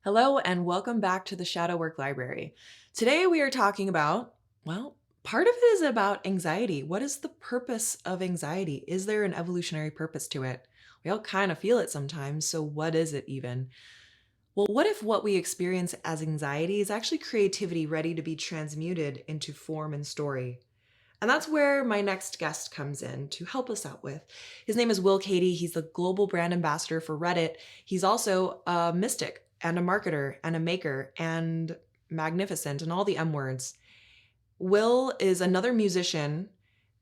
Hello, and welcome back to the Shadow Work Library. Today we are talking about, part of it is about anxiety. What is the purpose of anxiety? Is there an evolutionary purpose to it? We all kind of feel it sometimes, so what is it even? Well, what if what we experience as anxiety is actually creativity ready to be transmuted into form and story? And that's where my next guest comes in to help us out with. His name is Cady. He's the global brand ambassador for Reddit. He's also a mystic and a marketer and a maker and magnificent and all the M words. Will is another musician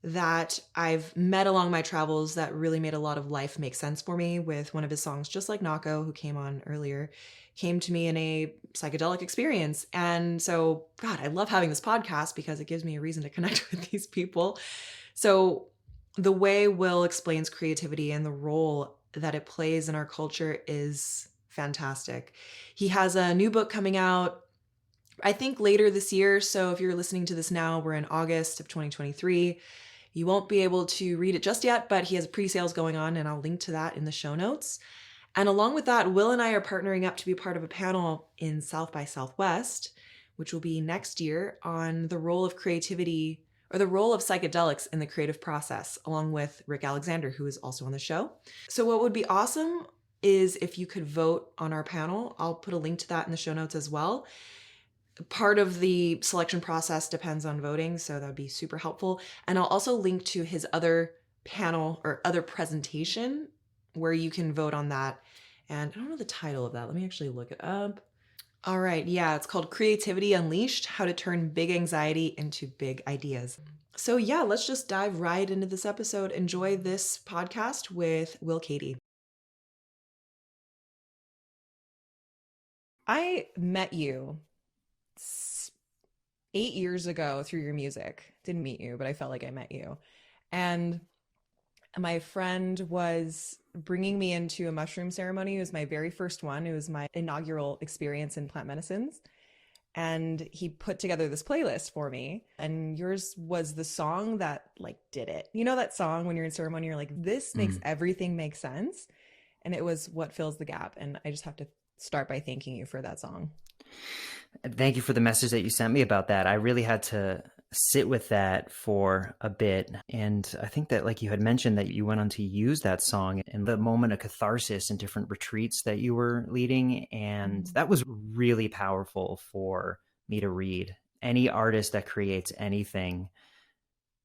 that I've met along my travels that really made a lot of life make sense for me with one of his songs, just like Nako, who came on earlier, came to me in a psychedelic experience. And so, God, I love having this podcast because it gives me a reason to connect with these people. So, the way Will explains creativity and the role that it plays in our culture is fantastic. He has a new book coming out, I think later this year. So if you're listening to this now, we're in August of 2023. You won't be able to read it just yet, but he has pre-sales going on, and I'll link to that in the show notes. And along with that, Will and I are partnering up to be part of a panel in South by Southwest, which will be next year, on the role of creativity or the role of psychedelics in the creative process, along with Rick Alexander, who is also on the show. So what would be awesome is if you could vote on our panel. I'll put a link to that in the show notes as well. Part of the selection process depends on voting, so that would be super helpful. And I'll also link to his other panel or other presentation where you can vote on that. And I don't know the title of that. Let me actually look it up. All right. Yeah, it's called Creativity Unleashed: How to Turn Big Anxiety into Big Ideas. So yeah, let's just dive right into this episode. Enjoy this podcast with Cady. I met you 8 years ago through your music. Didn't meet you, but I felt like I met you. And my friend was bringing me into a mushroom ceremony. It was my very first one. It was my inaugural experience in plant medicines. And he put together this playlist for me. And yours was the song that like did it. You know that song when you're in ceremony, you're like, this makes everything make sense. And it was What Fills the Gap. And I just have to start by thanking you for that song. Thank you for the message that you sent me about that. I really had to sit with that for a bit. And I think that, like you had mentioned, that you went on to use that song in the moment of catharsis in different retreats that you were leading. And that was really powerful for me to read. Any artist that creates anything,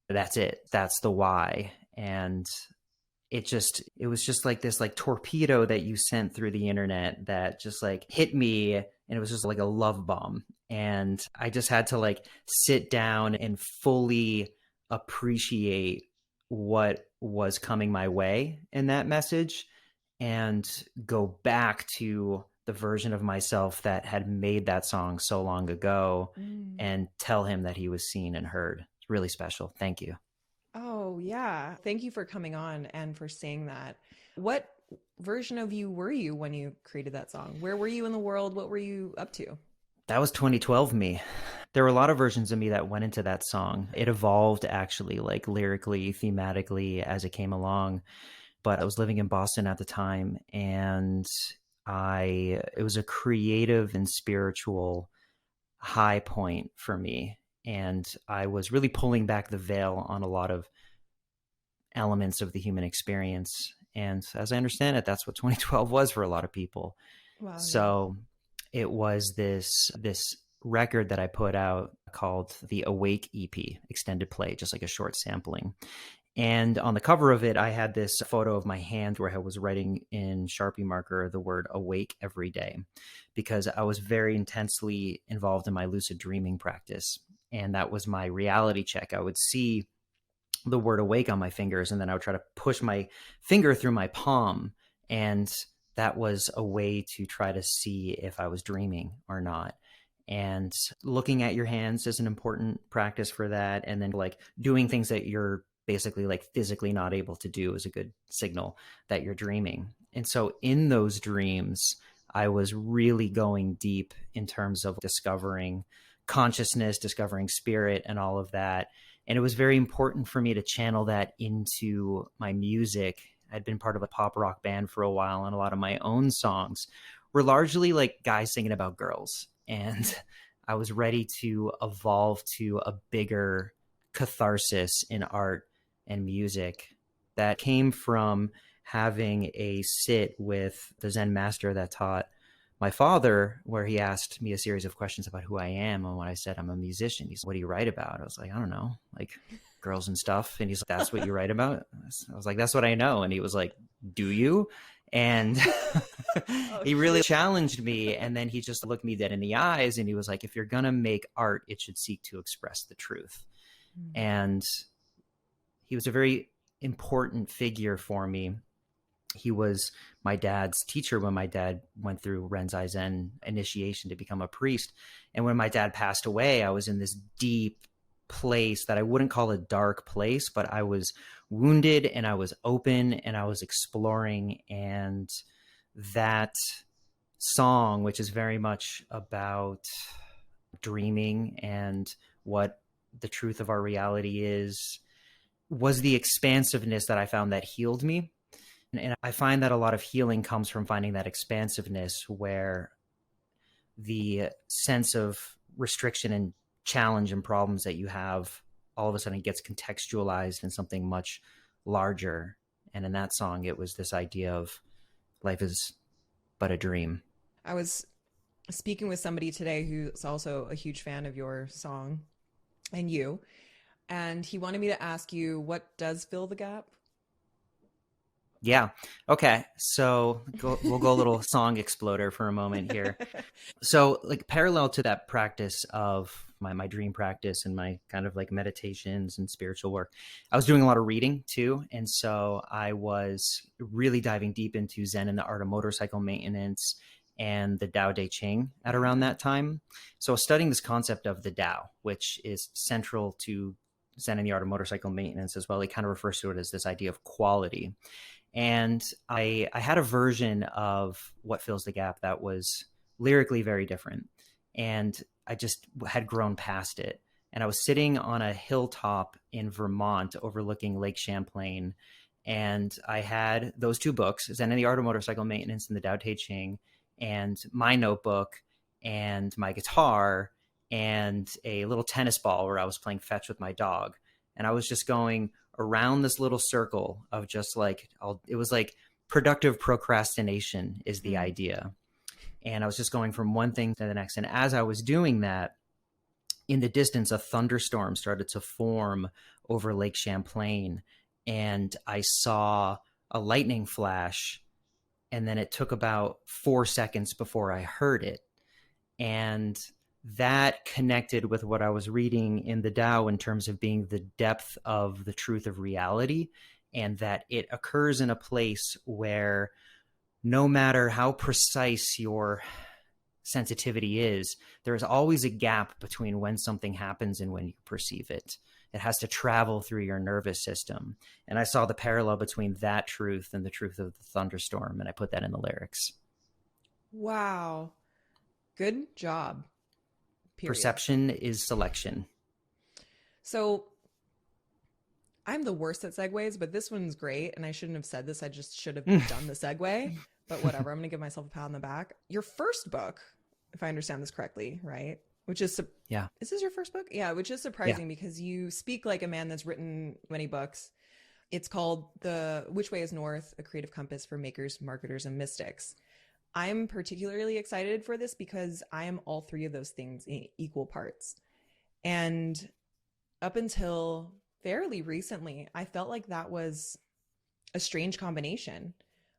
that's it. That's the why. And it was just like this like torpedo that you sent through the internet that just like hit me, and it was just like a love bomb. And I just had to like sit down and fully appreciate what was coming my way in that message and go back to the version of myself that had made that song so long ago and tell him that he was seen and heard. It's really special. Thank you. Oh, yeah. Thank you for coming on and for saying that. What version of you were you when you created that song? Where were you in the world? What were you up to? That was 2012 me. There were a lot of versions of me that went into that song. It evolved actually, like lyrically, thematically as it came along. But I was living in Boston at the time, and it was a creative and spiritual high point for me. And I was really pulling back the veil on a lot of elements of the human experience. And as I understand it, that's what 2012 was for a lot of people. Wow. So it was this record that I put out called the Awake EP, extended play, just like a short sampling. And on the cover of it, I had this photo of my hand where I was writing in Sharpie marker the word awake every day, because I was very intensely involved in my lucid dreaming practice. And that was my reality check. I would see the word awake on my fingers, and then I would try to push my finger through my palm. And that was a way to try to see if I was dreaming or not. And looking at your hands is an important practice for that. And then like doing things that you're basically like physically not able to do is a good signal that you're dreaming. And so in those dreams, I was really going deep in terms of discovering consciousness, discovering spirit, and all of that. And it was very important for me to channel that into my music. I'd been part of a pop rock band for a while, and a lot of my own songs were largely like guys singing about girls. And I was ready to evolve to a bigger catharsis in art and music that came from having a sit with the Zen master that taught my father, where he asked me a series of questions about who I am. And when I said I'm a musician, he said, "What do you write about?" I was like, "I don't know, like girls and stuff." And he's like, "That's what you write about?" I was like, "That's what I know." And he was like, "Do you?" And Oh, he really shoot. challenged me. And then he just looked me dead in the eyes and he was like, "If you're going to make art, it should seek to express the truth." And he was a very important figure for me. He was my dad's teacher when my dad went through Renzai Zen initiation to become a priest. And when my dad passed away, I was in this deep place that I wouldn't call a dark place, but I was wounded and I was open and I was exploring. And that song, which is very much about dreaming and what the truth of our reality is, was the expansiveness that I found that healed me. And I find that a lot of healing comes from finding that expansiveness where the sense of restriction and challenge and problems that you have all of a sudden gets contextualized in something much larger. And in that song, it was this idea of life is but a dream. I was speaking with somebody today who's also a huge fan of your song and you, and he wanted me to ask you what does fill the gap? Yeah. Okay. So we'll go a little song exploder for a moment here. So like parallel to that practice of my dream practice and my kind of like meditations and spiritual work, I was doing a lot of reading too. And so I was really diving deep into Zen and the art of motorcycle maintenance and the Tao Te Ching at around that time. So I was studying this concept of the Tao, which is central to Zen and the art of motorcycle maintenance as well. It kind of refers to it as this idea of quality. And I had a version of What Fills the Gap that was lyrically very different. And I just had grown past it. And I was sitting on a hilltop in Vermont overlooking Lake Champlain. And I had those two books, Zen and the Art of Motorcycle Maintenance and the Tao Te Ching, and my notebook and my guitar and a little tennis ball where I was playing fetch with my dog. And I was just going around this little circle of just like, it was like productive procrastination is the idea. And I was just going from one thing to the next. And as I was doing that, in the distance, a thunderstorm started to form over Lake Champlain. And I saw a lightning flash. And then it took about 4 seconds before I heard it. And that connected with what I was reading in the Tao in terms of being the depth of the truth of reality, and that it occurs in a place where no matter how precise your sensitivity is, there is always a gap between when something happens and when you perceive it. It has to travel through your nervous system. And I saw the parallel between that truth and the truth of the thunderstorm, and I put that in the lyrics. Wow. Good job. Period. Perception is selection. So I'm the worst at segues, but this one's great. And I shouldn't have said this. I just should have done the segue. But whatever. I'm going to give myself a pat on the back. Your first book, if I understand this correctly, right? Which is, Yeah. Is this your first book? Yeah, which is surprising because you speak like a man that's written many books. It's called The Which Way is North, A Creative Compass for Makers, Marketers, and Mystics. I'm particularly excited for this because I am all three of those things in equal parts. And up until fairly recently, I felt like that was a strange combination.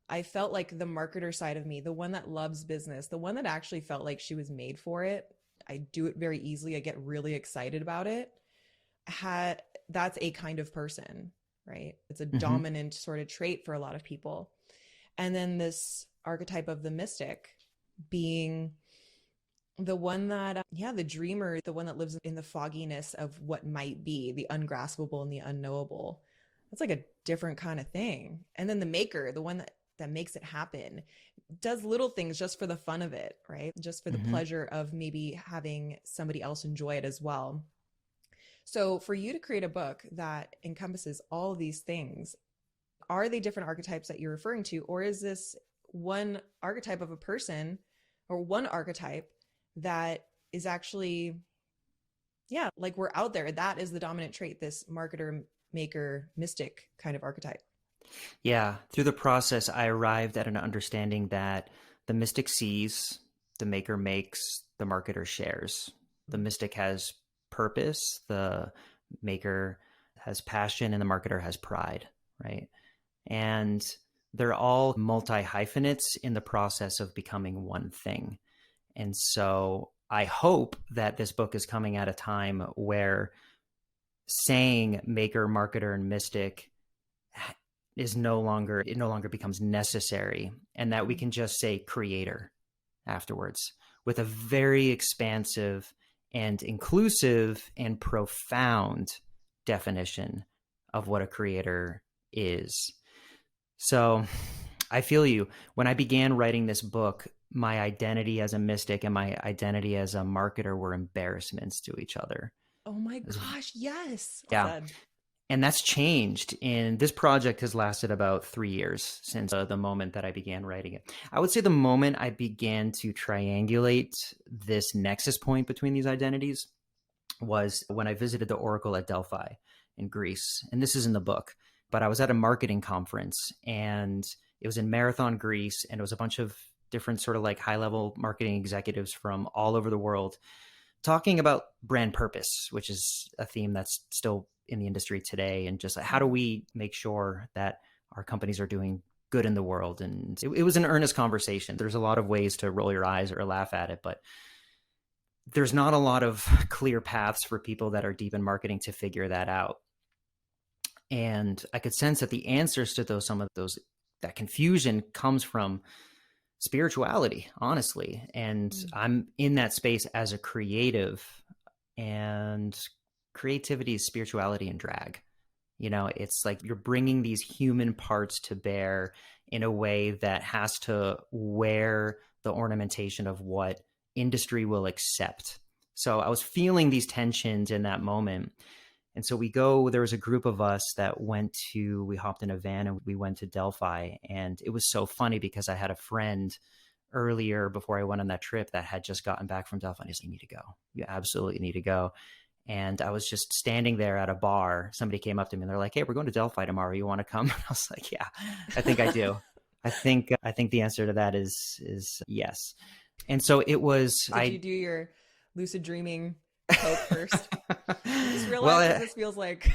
I felt like the marketer side of me, the one that loves business, the one that actually felt like she was made for it. I do it very easily. I get really excited about it. That's a kind of person, right? It's a dominant sort of trait for a lot of people. And then this archetype of the mystic being the one that, the dreamer, the one that lives in the fogginess of what might be, the ungraspable and the unknowable. That's like a different kind of thing. And then the maker, the one that makes it happen, does little things just for the fun of it, right? Just for the pleasure of maybe having somebody else enjoy it as well. So for you to create a book that encompasses all these things, are they different archetypes that you're referring to, or is this one archetype of a person or one archetype that is actually, yeah, like we're out there. That is the dominant trait, this marketer, maker, mystic kind of archetype. Yeah, through the process, I arrived at an understanding that the mystic sees, the maker makes, the marketer shares. The mystic has purpose, the maker has passion, and the marketer has pride, right? And they're all multi hyphenates in the process of becoming one thing. And so I hope that this book is coming at a time where saying maker, marketer, and mystic is no longer, it no longer becomes necessary, and that we can just say creator afterwards with a very expansive and inclusive and profound definition of what a creator is. So I feel you. When I began writing this book, my identity as a mystic and my identity as a marketer were embarrassments to each other. Oh my Was, gosh, yes. Well yeah. said. And that's changed. And this project has lasted about 3 years since the moment that I began writing it. I would say the moment I began to triangulate this nexus point between these identities was when I visited the Oracle at Delphi in Greece. And this is in the book, but I was at a marketing conference and it was in Marathon, Greece. And it was a bunch of different sort of like high level marketing executives from all over the world talking about brand purpose, which is a theme that's still in the industry today. And just how do we make sure that our companies are doing good in the world? And it was an earnest conversation. There's a lot of ways to roll your eyes or laugh at it, but there's not a lot of clear paths for people that are deep in marketing to figure that out. And I could sense that the answers to some of those, that confusion comes from spirituality, honestly. And I'm in that space as a creative, and creativity is spirituality and drag. You know, it's like you're bringing these human parts to bear in a way that has to wear the ornamentation of what industry will accept. So I was feeling these tensions in that moment. And so there was a group of us that we hopped in a van and we went to Delphi. And it was so funny because I had a friend earlier before I went on that trip that had just gotten back from Delphi. And he's like, "You need to go. You absolutely need to go." And I was just standing there at a bar. Somebody came up to me and they're like, "Hey, we're going to Delphi tomorrow. You want to come?" And I was like, "Yeah, I think I do." I think the answer to that is yes. And so it was, Did you do your lucid dreaming Coke first? I just well, realized what this feels like.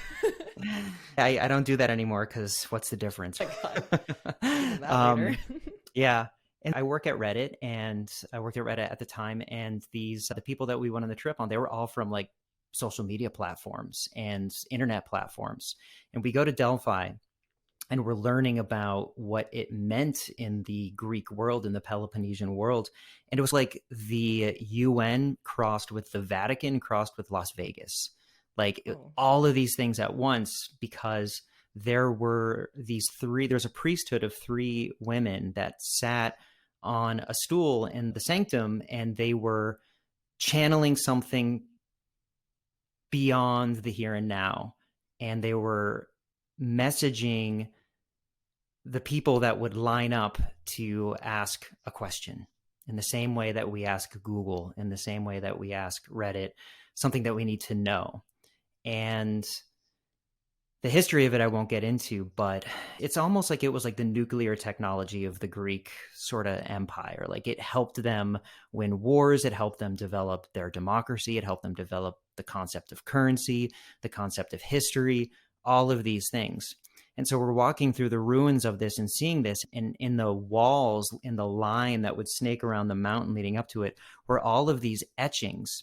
I don't do that anymore because what's the difference? Oh my God. Even that later. Yeah. And I work at Reddit, and I worked at Reddit at the time. And the people that we went on the trip on, they were all from like social media platforms and internet platforms. And we go to Delphi and we're learning about what it meant in the Greek world, in the Peloponnesian world. And it was like the UN crossed with the Vatican crossed with Las Vegas, like all of these things at once, because there's a priesthood of 3 women that sat on a stool in the sanctum, and they were channeling something beyond the here and now. And they were messaging the people that would line up to ask a question in the same way that we ask Google, in the same way that we ask Reddit, something that we need to know. And the history of it I won't get into, but it's almost like it was like the nuclear technology of the Greek sort of empire. Like it helped them win wars. It helped them develop their democracy. It helped them develop the concept of currency, the concept of history, all of these things. And so we're walking through the ruins of this and seeing this, and in the walls, in the line that would snake around the mountain leading up to it, were all of these etchings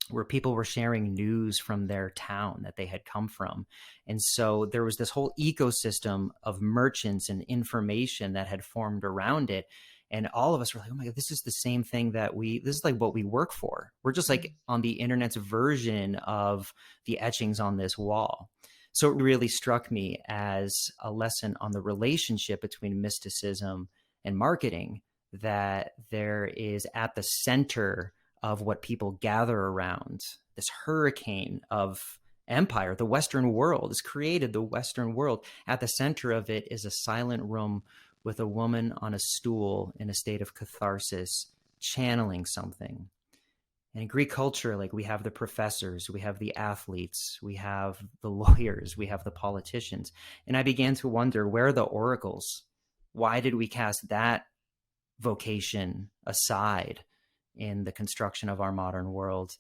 where people were sharing news from their town that they had come from. And so there was this whole ecosystem of merchants and information that had formed around it. And all of us were like, "Oh my God, this is the same thing this is like what we work for. We're just like on the internet's version of the etchings on this wall." So it really struck me as a lesson on the relationship between mysticism and marketing, that there is at the center of what people gather around, this hurricane of empire. The Western world has created the Western world. At the center of it is a silent room with a woman on a stool in a state of catharsis, channeling something. And in Greek culture, like we have the professors, we have the athletes, we have the lawyers, we have the politicians. And I began to wonder, where are the oracles? Why did we cast that vocation aside in the construction of our modern world?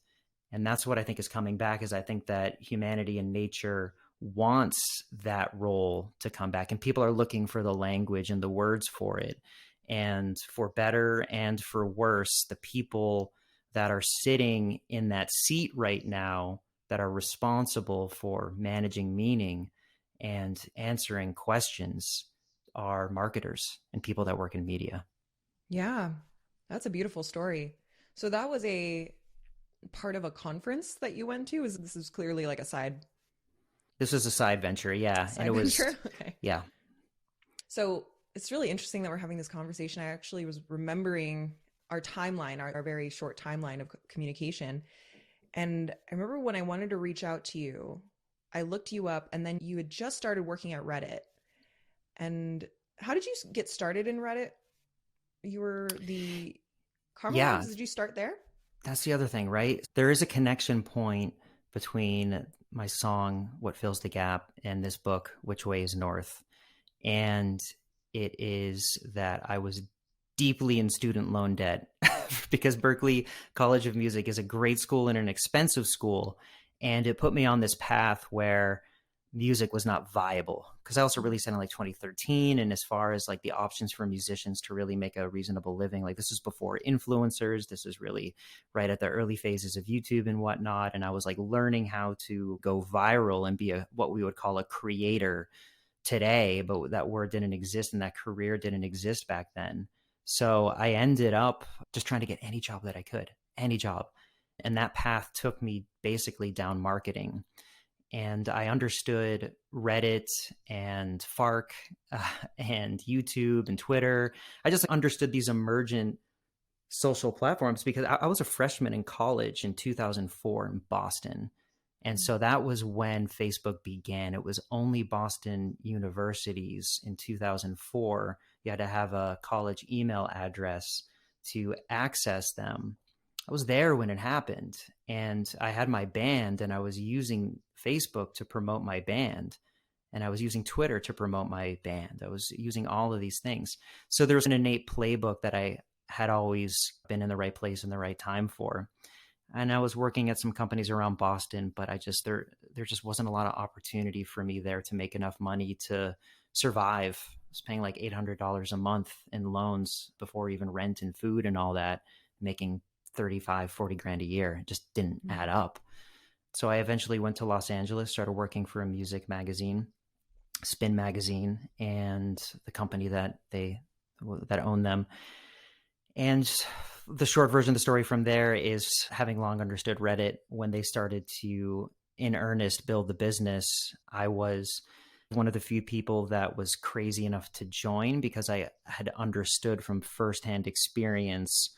And that's what I think is coming back, is I think that humanity and nature wants that role to come back, and people are looking for the language and the words for it. And for better and for worse, the people that are sitting in that seat right now that are responsible for managing meaning and answering questions are marketers and people that work in media. Yeah, that's a beautiful story. So that was a part of a conference that you went to? Is this is clearly like a This was a side venture, yeah. And it side was, venture? Okay. yeah, So it's really interesting that we're having this conversation. I actually was remembering our timeline, our very short timeline of communication. And I remember when I wanted to reach out to you, I looked you up and then you had just started working at Reddit. And how did you get started in Reddit? You were the Karma yeah. Labs. Did you start there? That's the other thing, right? There is a connection point between my song, What Fills the Gap, and this book, Which Way is North. And it is that I was deeply in student loan debt because Berklee College of Music is a great school and an expensive school. And it put me on this path where music was not viable, because I also released it in like 2013. And as far as like the options for musicians to really make a reasonable living, like this is before influencers, this is really right at the early phases of YouTube and whatnot. And I was like learning how to go viral and be a what we would call a creator today, but that word didn't exist and that career didn't exist back then. So I ended up just trying to get any job that I could, any job. And that path took me basically down marketing. And I understood Reddit and Fark and YouTube and Twitter. I just understood these emergent social platforms because I was a freshman in college in 2004 in Boston. And so that was when Facebook began. It was only Boston universities in 2004. You had to have a college email address to access them. I was there when it happened, and I had my band, and I was using Facebook to promote my band, and I was using Twitter to promote my band. I was using all of these things. So there was an innate playbook that I had always been in the right place in the right time for. And I was working at some companies around Boston, but there just wasn't a lot of opportunity for me there to make enough money to survive. I was paying like $800 a month in loans before even rent and food and all that, making 35, 40 grand a year. It just didn't add up. So I eventually went to Los Angeles, started working for a music magazine, Spin Magazine, and the company that owned them. And the short version of the story from there is, having long understood Reddit, when they started to in earnest build the business, I was one of the few people that was crazy enough to join because I had understood from firsthand experience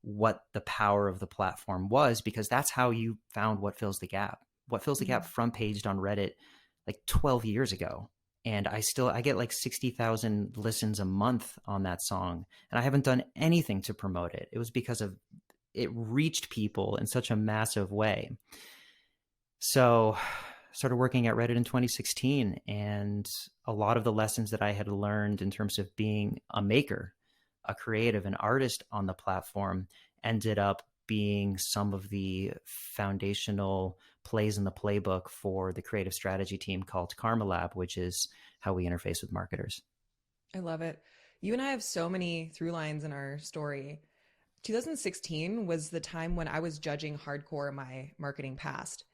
what the power of the platform was, because that's how you found What Fills the Gap. What Fills the Gap front paged on Reddit like 12 years ago. And I get like 60,000 listens a month on that song. And I haven't done anything to promote it. It was because of it reached people in such a massive way. So started working at Reddit in 2016. And a lot of the lessons that I had learned in terms of being a maker, a creative, an artist on the platform ended up being some of the foundational plays in the playbook for the creative strategy team called Karma Lab, which is how we interface with marketers. I love it. You and I have so many through lines in our story. 2016 was the time when I was judging hardcore my marketing past.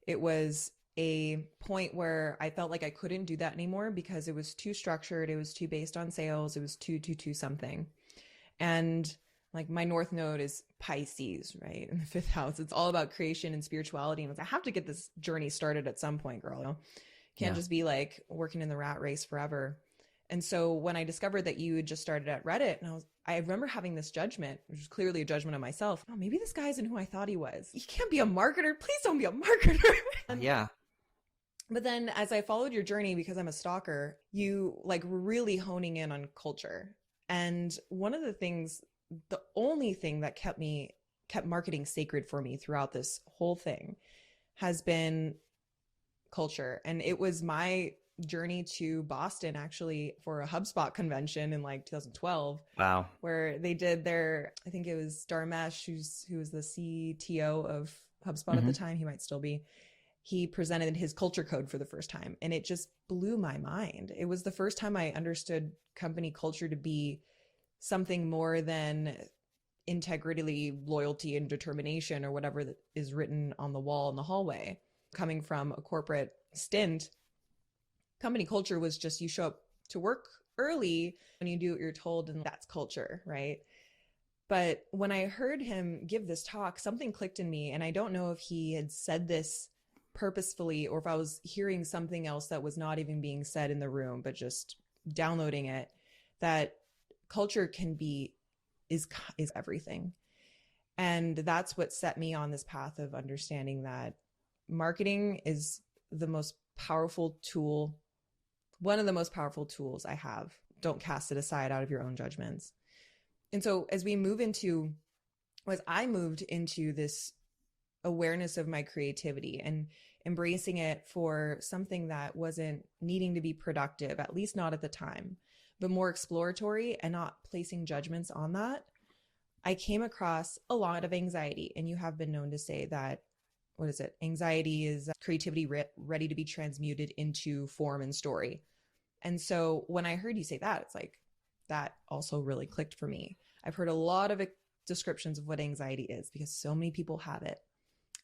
It was a point where I felt like I couldn't do that anymore because it was too structured. It was too based on sales. It was too something. And like my North Node is Pisces, right? In the fifth house. It's all about creation and spirituality. And I have to get this journey started at some point, girl. You know? Can't just be like working in the rat race forever. And so when I discovered that you had just started at Reddit, and I remember having this judgment, which was clearly a judgment of myself. Oh, maybe this guy isn't who I thought he was. He can't be a marketer. Please don't be a marketer. Yeah. But then as I followed your journey, because I'm a stalker, you like really honing in on culture. And one of the things, the only thing that kept marketing sacred for me throughout this whole thing has been culture. And it was my journey to Boston actually for a HubSpot convention in like 2012, Wow. where they did their, I think it was Dharmesh, who was the CTO of HubSpot at the Hmm. time. He might still be. He presented his culture code for the first time, and it just blew my mind. It was the first time I understood company culture to be something more than integrity, loyalty, and determination, or whatever that is written on the wall in the hallway. Coming from a corporate stint, company culture was just you show up to work early and you do what you're told, and that's culture, right? But when I heard him give this talk, something clicked in me. And I don't know if he had said this purposefully or if I was hearing something else that was not even being said in the room, but just downloading it, that culture can be, is everything. And that's what set me on this path of understanding that marketing is the most powerful tool, one of the most powerful tools I have. Don't cast it aside out of your own judgments. And so as I moved into this awareness of my creativity and embracing it for something that wasn't needing to be productive, at least not at the time, but more exploratory and not placing judgments on that, I came across a lot of anxiety. And you have been known to say that, what is it? Anxiety is creativity ready to be transmuted into form and story. And so when I heard you say that, it's like, that also really clicked for me. I've heard a lot of descriptions of what anxiety is because so many people have it.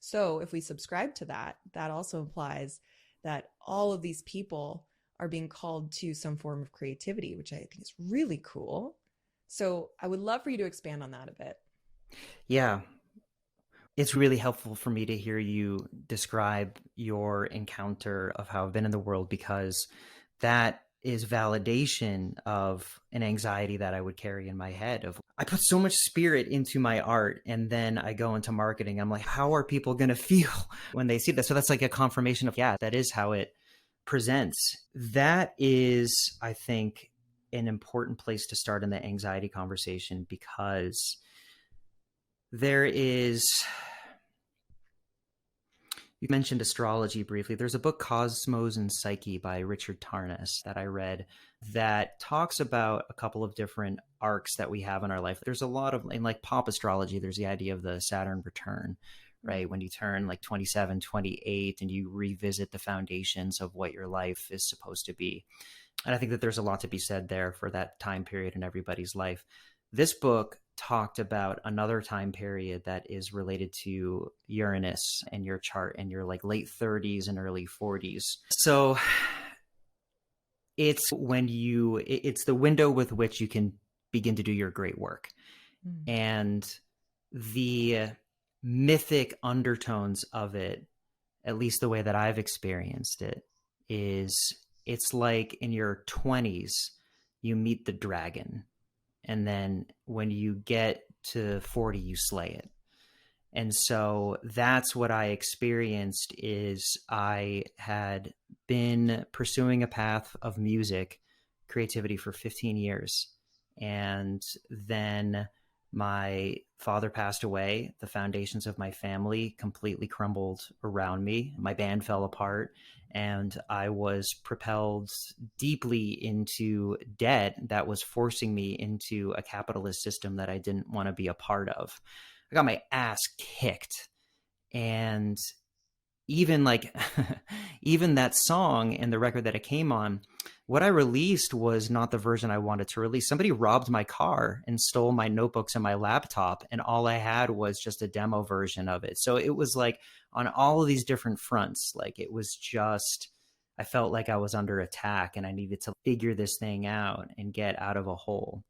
So if we subscribe to that, that also implies that all of these people are being called to some form of creativity, which I think is really cool. So I would love for you to expand on that a bit. Yeah. It's really helpful for me to hear you describe your encounter of how I've been in the world, because that is validation of an anxiety that I would carry in my head of I put so much spirit into my art and then I go into marketing. I'm like, how are people going to feel when they see that? So that's like a confirmation of, yeah, that is how it presents. That is, I think, an important place to start in the anxiety conversation, because there is, you mentioned astrology briefly. There's a book, Cosmos and Psyche by Richard Tarnas, that I read that talks about a couple of different arcs that we have in our life. There's a lot of, in like pop astrology, there's the idea of the Saturn return, right? When you turn like 27, 28, and you revisit the foundations of what your life is supposed to be. And I think that there's a lot to be said there for that time period in everybody's life. This book talked about another time period that is related to Uranus and your chart and your like late 30s and early 40s. So it's the window with which you can begin to do your great work. Mm. And the mythic undertones of it, at least the way that I've experienced it, is it's like in your 20s, you meet the dragon. And then when you get to 40, you slay it. And so that's what I experienced. Is I had been pursuing a path of music creativity for 15 years. And then my father passed away. The foundations of my family completely crumbled around me. My band fell apart, and I was propelled deeply into debt that was forcing me into a capitalist system that I didn't want to be a part of. I got my ass kicked. And even like even that song and the record that it came on, what I released was not the version I wanted to release. Somebody robbed my car and stole my notebooks and my laptop, and all I had was just a demo version of it. So it was like on all of these different fronts, like it was just, I felt like I was under attack and I needed to figure this thing out and get out of a hole.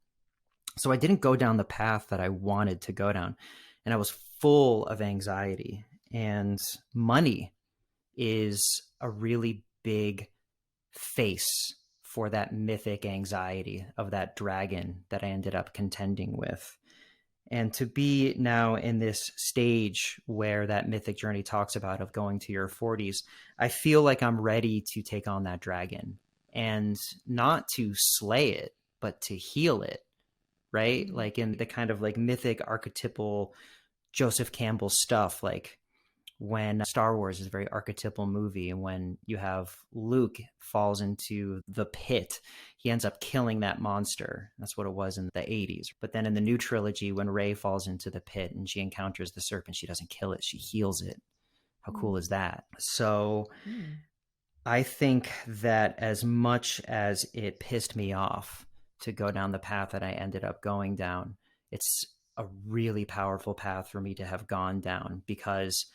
So I didn't go down the path that I wanted to go down, and I was full of anxiety. And money is a really big face for that mythic anxiety of that dragon that I ended up contending with. And to be now in this stage where that mythic journey talks about of going to your 40s, I feel like I'm ready to take on that dragon, and not to slay it, but to heal it, right? Mm. Like in the kind of like mythic archetypal Joseph Campbell stuff, like when Star Wars is a very archetypal movie, and when you have Luke falls into the pit, he ends up killing that monster. That's what it was in the 80s. But then in the new trilogy, when Rey falls into the pit and she encounters the serpent, she doesn't kill it, she heals it. How cool is Mm. that? So Mm. I think that as much as it pissed me off to go down the path that I ended up going down, it's a really powerful path for me to have gone down, because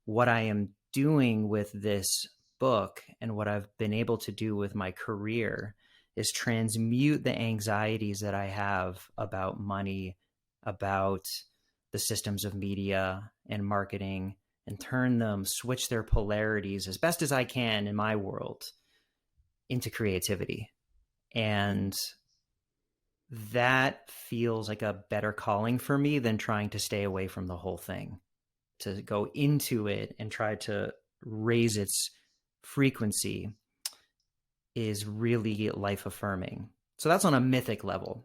what I am doing with this book and what I've been able to do with my career is transmute the anxieties that I have about money, about the systems of media and marketing, and turn them, switch their polarities as best as I can in my world into creativity. And that feels like a better calling for me than trying to stay away from the whole thing. To go into it and try to raise its frequency is really life affirming. So that's on a mythic level.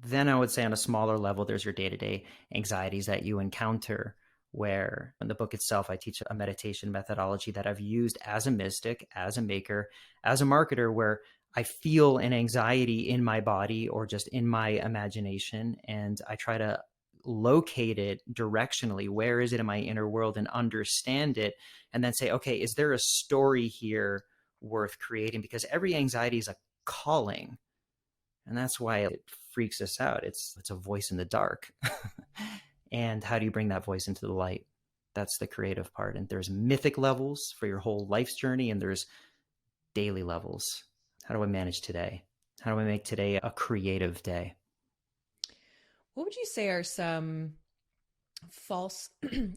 Then I would say on a smaller level, there's your day to day anxieties that you encounter. Where in the book itself, I teach a meditation methodology that I've used as a mystic, as a maker, as a marketer, where I feel an anxiety in my body or just in my imagination. And I try to locate it directionally. Where is it in my inner world, and understand it? And then say, okay, is there a story here worth creating? Because every anxiety is a calling, and that's why it freaks us out. It's a voice in the dark. And how do you bring that voice into the light? That's the creative part. And there's mythic levels for your whole life's journey, and there's daily levels. How do I manage today? How do I make today a creative day? What would you say are some false,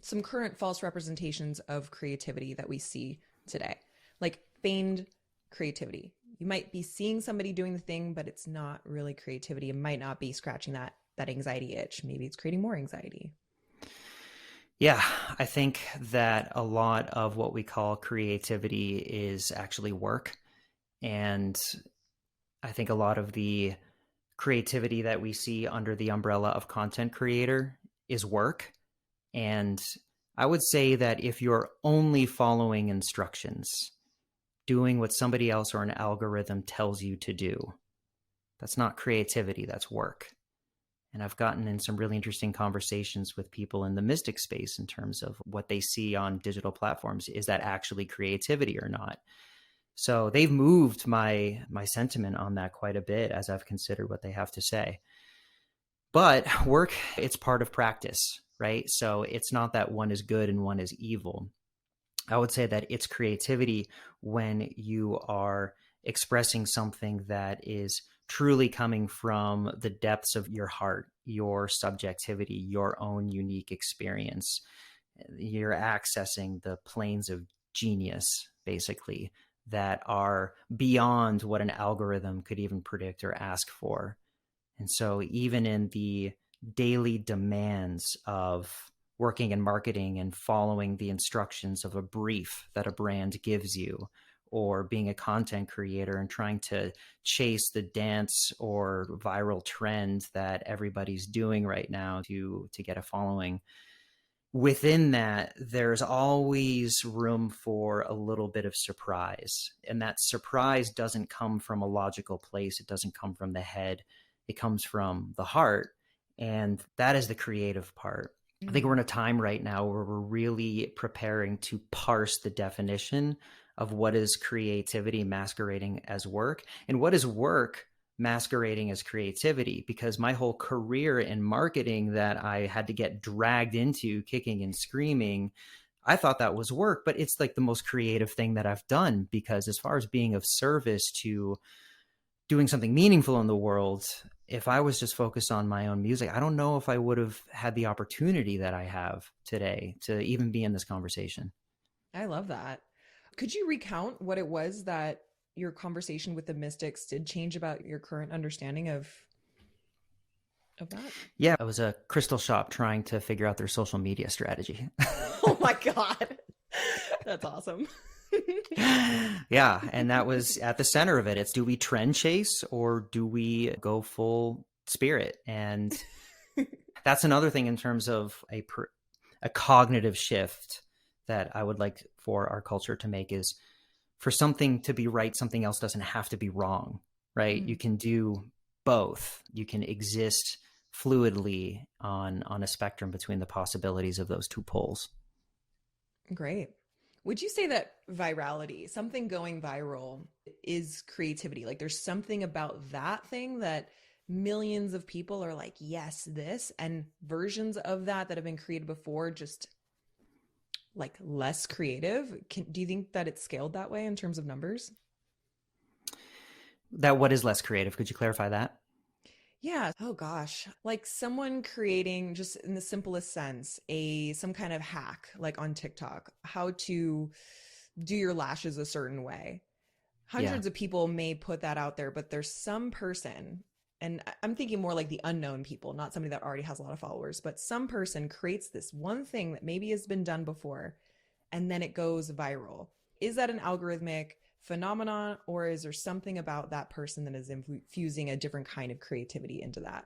some current false representations of creativity that we see today? Like feigned creativity. You might be seeing somebody doing the thing, but it's not really creativity. It might not be scratching that anxiety itch. Maybe it's creating more anxiety. Yeah, I think that a lot of what we call creativity is actually work. And I think a lot of the creativity that we see under the umbrella of content creator is work. And I would say that if you're only following instructions, doing what somebody else or an algorithm tells you to do, that's not creativity, that's work. And I've gotten in some really interesting conversations with people in the mystic space in terms of what they see on digital platforms. Is that actually creativity or not? So they've moved my sentiment on that quite a bit as I've considered what they have to say. But work, it's part of practice, right? So it's not that one is good and one is evil. I would say that it's creativity when you are expressing something that is truly coming from the depths of your heart, your subjectivity, your own unique experience. You're accessing the planes of genius, basically, that are beyond what an algorithm could even predict or ask for. And so, even in the daily demands of working in marketing and following the instructions of a brief that a brand gives you, or being a content creator and trying to chase the dance or viral trend that everybody's doing right now to get a following, within that, there's always room for a little bit of surprise. And that surprise doesn't come from a logical place, it doesn't come from the head, it comes from the heart. And that is the creative part. I think we're Mm. in a time right now where we're really preparing to parse the definition of what is creativity masquerading as work, and what is work masquerading as creativity. Because my whole career in marketing that I had to get dragged into kicking and screaming, I thought that was work, but it's like the most creative thing that I've done. Because as far as being of service to doing something meaningful in the world, if I was just focused on my own music, I don't know if I would have had the opportunity that I have today to even be in this conversation. I love that. Could you recount what it was that your conversation with the mystics did change about your current understanding of of that? Yeah, it was a crystal shop trying to figure out their social media strategy. Oh my God. That's awesome. Yeah, and that was at the center of it. It's, do we trend chase or do we go full spirit? And that's another thing in terms of a cognitive shift that I would like for our culture to make is, for something to be right, something else doesn't have to be wrong, right? You Mm, can do both. You can exist fluidly on a spectrum between the possibilities of those two poles. great. Would you say that virality, something going viral, is creativity? Like there's something about that thing that millions of people are like, yes, this, and versions of that that have been created before just like less creative. Do you think that it's scaled that way in terms of numbers? That what is less creative? Could you clarify that? Yeah. Oh gosh. Like someone creating just in the simplest sense, a some kind of hack like on TikTok, how to do your lashes a certain way. Yeah. Hundreds of people may put that out there, but there's some person, and I'm thinking more like the unknown people, not somebody that already has a lot of followers, but some person creates this one thing that maybe has been done before and then it goes viral. Is that an algorithmic phenomenon, or is there something about that person that is infusing a different kind of creativity into that?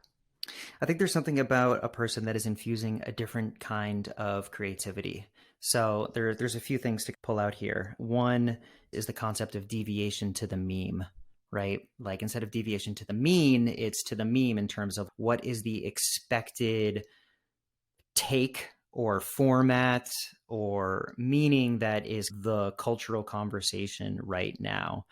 I think there's something about a person that is infusing a different kind of creativity. So there's a few things to pull out here. One is the concept of deviation to the meme, right? Like instead of deviation to the mean, it's to the meme in terms of what is the expected take or format or meaning that is the cultural conversation right now.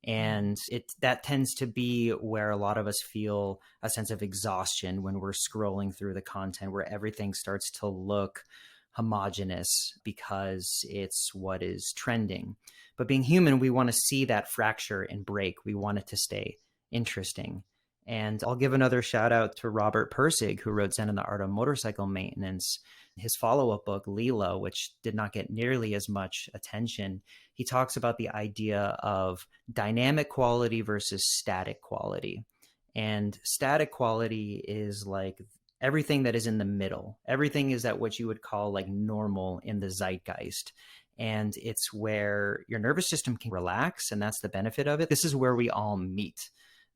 Mm. And it that tends to be where a lot of us feel a sense of exhaustion when we're scrolling through the content, where everything starts to look homogenous because it's what is trending. But being human, we want to see that fracture and break. We want it to stay interesting. And I'll give another shout out to Robert Persig, who wrote Zen and the Art of Motorcycle Maintenance. His follow up book, Lila, which did not get nearly as much attention, he talks about the idea of dynamic quality versus static quality. And static quality is like everything that is in the middle. Everything is at what you would call like normal in the zeitgeist. And it's where your nervous system can relax. And that's the benefit of it. This is where we all meet.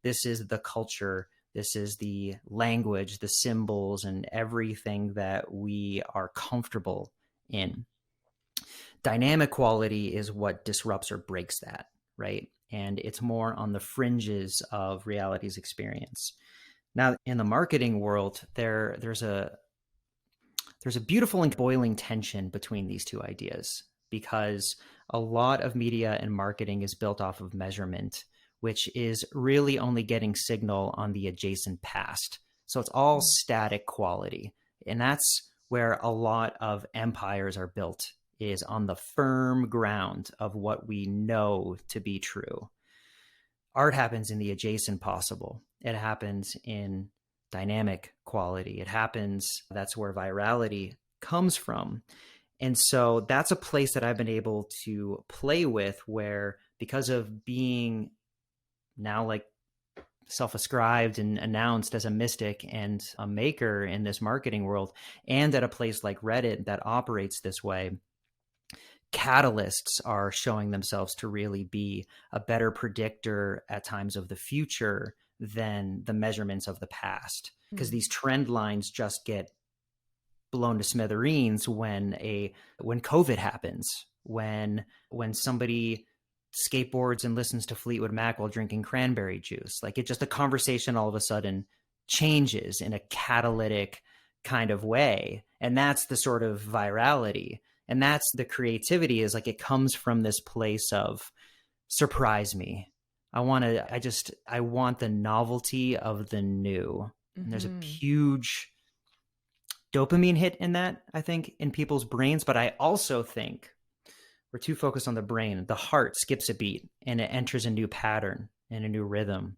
This is the culture. This is the language, the symbols, and everything that we are comfortable in. Dynamic quality is what disrupts or breaks that, right? And it's more on the fringes of reality's experience. Now, in the marketing world, there's a beautiful and boiling tension between these two ideas, because a lot of media and marketing is built off of measurement, which is really only getting signal on the adjacent past. So it's all static quality. And that's where a lot of empires are built, is on the firm ground of what we know to be true. Art happens in the adjacent possible. It happens in dynamic quality. It happens, that's where virality comes from. And so that's a place that I've been able to play with, where because of being now like self-ascribed and announced as a mystic and a maker in this marketing world, and at a place like Reddit that operates this way, catalysts are showing themselves to really be a better predictor at times of the future than the measurements of the past, because Mm. these trend lines just get blown to smithereens when COVID happens, when somebody skateboards and listens to Fleetwood Mac while drinking cranberry juice. Like it just, the conversation all of a sudden changes in a catalytic kind of way. And that's the sort of virality. And that's the creativity, is like it comes from this place of surprise me. I want the novelty of the new. And there's a Hmm. huge dopamine hit in that, I think, in people's brains. But I also think we're too focused on the brain. The heart skips a beat and it enters a new pattern and a new rhythm.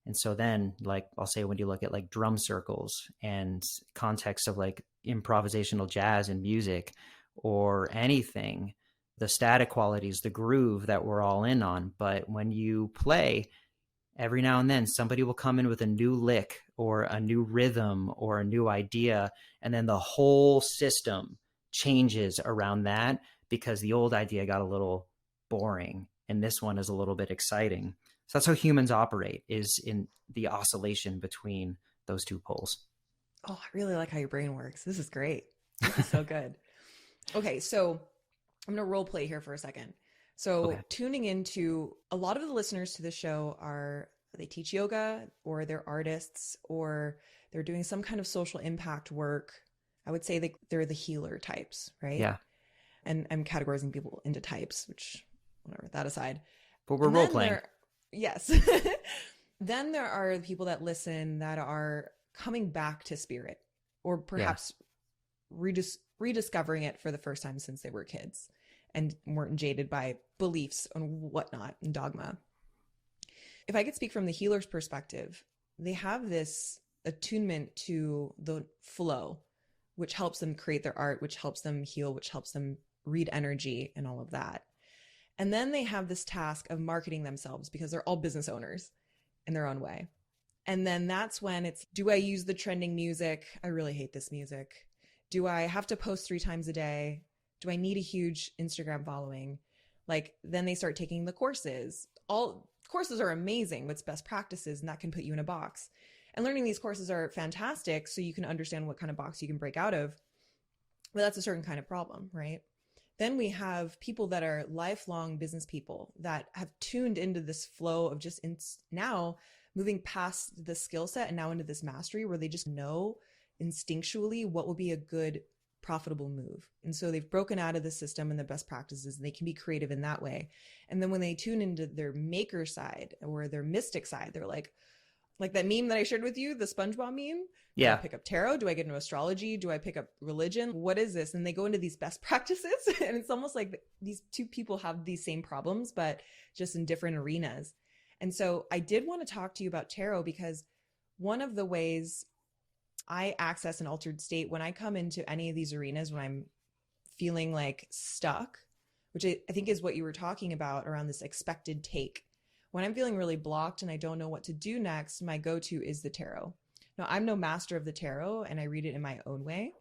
And so then, like, I'll say, when you look at like drum circles and context of like improvisational jazz and music or anything, the static qualities, the groove that we're all in on. But when you play Every now and then, somebody will come in with a new lick or a new rhythm or a new idea, and then the whole system changes around that because the old idea got a little boring and this one is a little bit exciting. So that's how humans operate, is in the oscillation between those two poles. Oh, I really like how your brain works. This is great. This is so good. Okay, so I'm going to role play here for a second. Okay. So, tuning into a lot of the listeners to the show are they teach yoga or they're artists or they're doing some kind of social impact work. I would say they're the healer types, right? Yeah. And I'm categorizing people into types, which, whatever, that aside. But we're And role then playing. yes. Then there are people that listen that are coming back to spirit or Yeah. perhaps rediscovering it for the first time since they were kids and weren't jaded by beliefs and whatnot and dogma. If I could speak from the healer's perspective, they have this attunement to the flow, which helps them create their art, which helps them heal, which helps them read energy and all of that. And then they have this task of marketing themselves because they're all business owners in their own way. And then that's when it's, do I use the trending music? I really hate this music. Do I have to post 3 times a day? Do I need a huge Instagram following? Like, then they start taking the courses. All courses are amazing. What's best practices, and that can put you in a box. And learning these courses are fantastic so you can understand what kind of box you can break out of. But that's a certain kind of problem, right? Then we have people that are lifelong business people that have tuned into this flow of just now moving past the skill set and now into this mastery where they just know instinctually what will be a good profitable move. And so they've broken out of the system and the best practices and they can be creative in that way. And then when they tune into their maker side or their mystic side, they're like that meme that I shared with you, the SpongeBob meme. Do I Yeah. pick up tarot? Do I get into astrology? Do I pick up religion? What is this? And they go into these best practices. And it's almost like these two people have these same problems, but just in different arenas. And so I did want to talk to you about tarot because one of the ways I access an altered state when I come into any of these arenas, when I'm feeling like stuck, which I think is what you were talking about around this expected take. When I'm feeling really blocked and I don't know what to do next, my go-to is the tarot. Now, I'm no master of the tarot and I read it in my own way,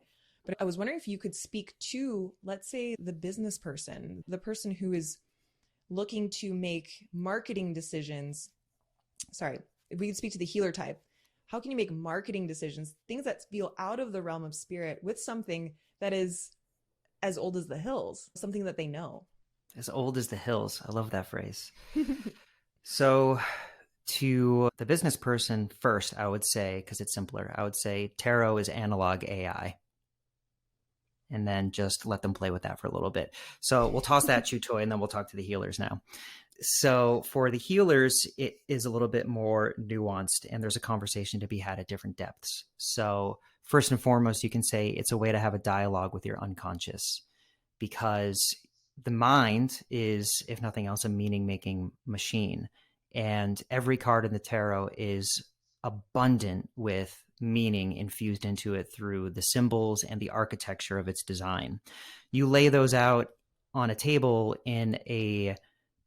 but I was wondering if you could speak to, let's say, the business person, the person who is looking to make marketing decisions. Sorry, if we could speak to the healer type, how can you make marketing decisions, things that feel out of the realm of spirit with something that is as old as the hills, something that they know? As old as the hills. I love that phrase. So, to the business person first, I would say, because it's simpler, I would say tarot is analog AI. And then just let them play with that for a little bit. So we'll toss that chew toy and then we'll talk to the healers now. So for the healers, it is a little bit more nuanced and there's a conversation to be had at different depths. So first and foremost, you can say it's a way to have a dialogue with your unconscious, because the mind is, if nothing else, a meaning-making machine. And every card in the tarot is abundant with meaning infused into it through the symbols and the architecture of its design. You lay those out on a table in a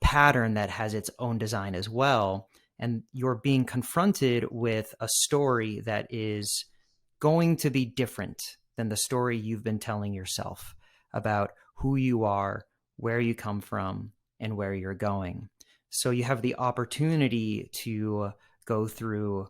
pattern that has its own design as well, and you're being confronted with a story that is going to be different than the story you've been telling yourself about who you are, where you come from, and where you're going. So you have the opportunity to go through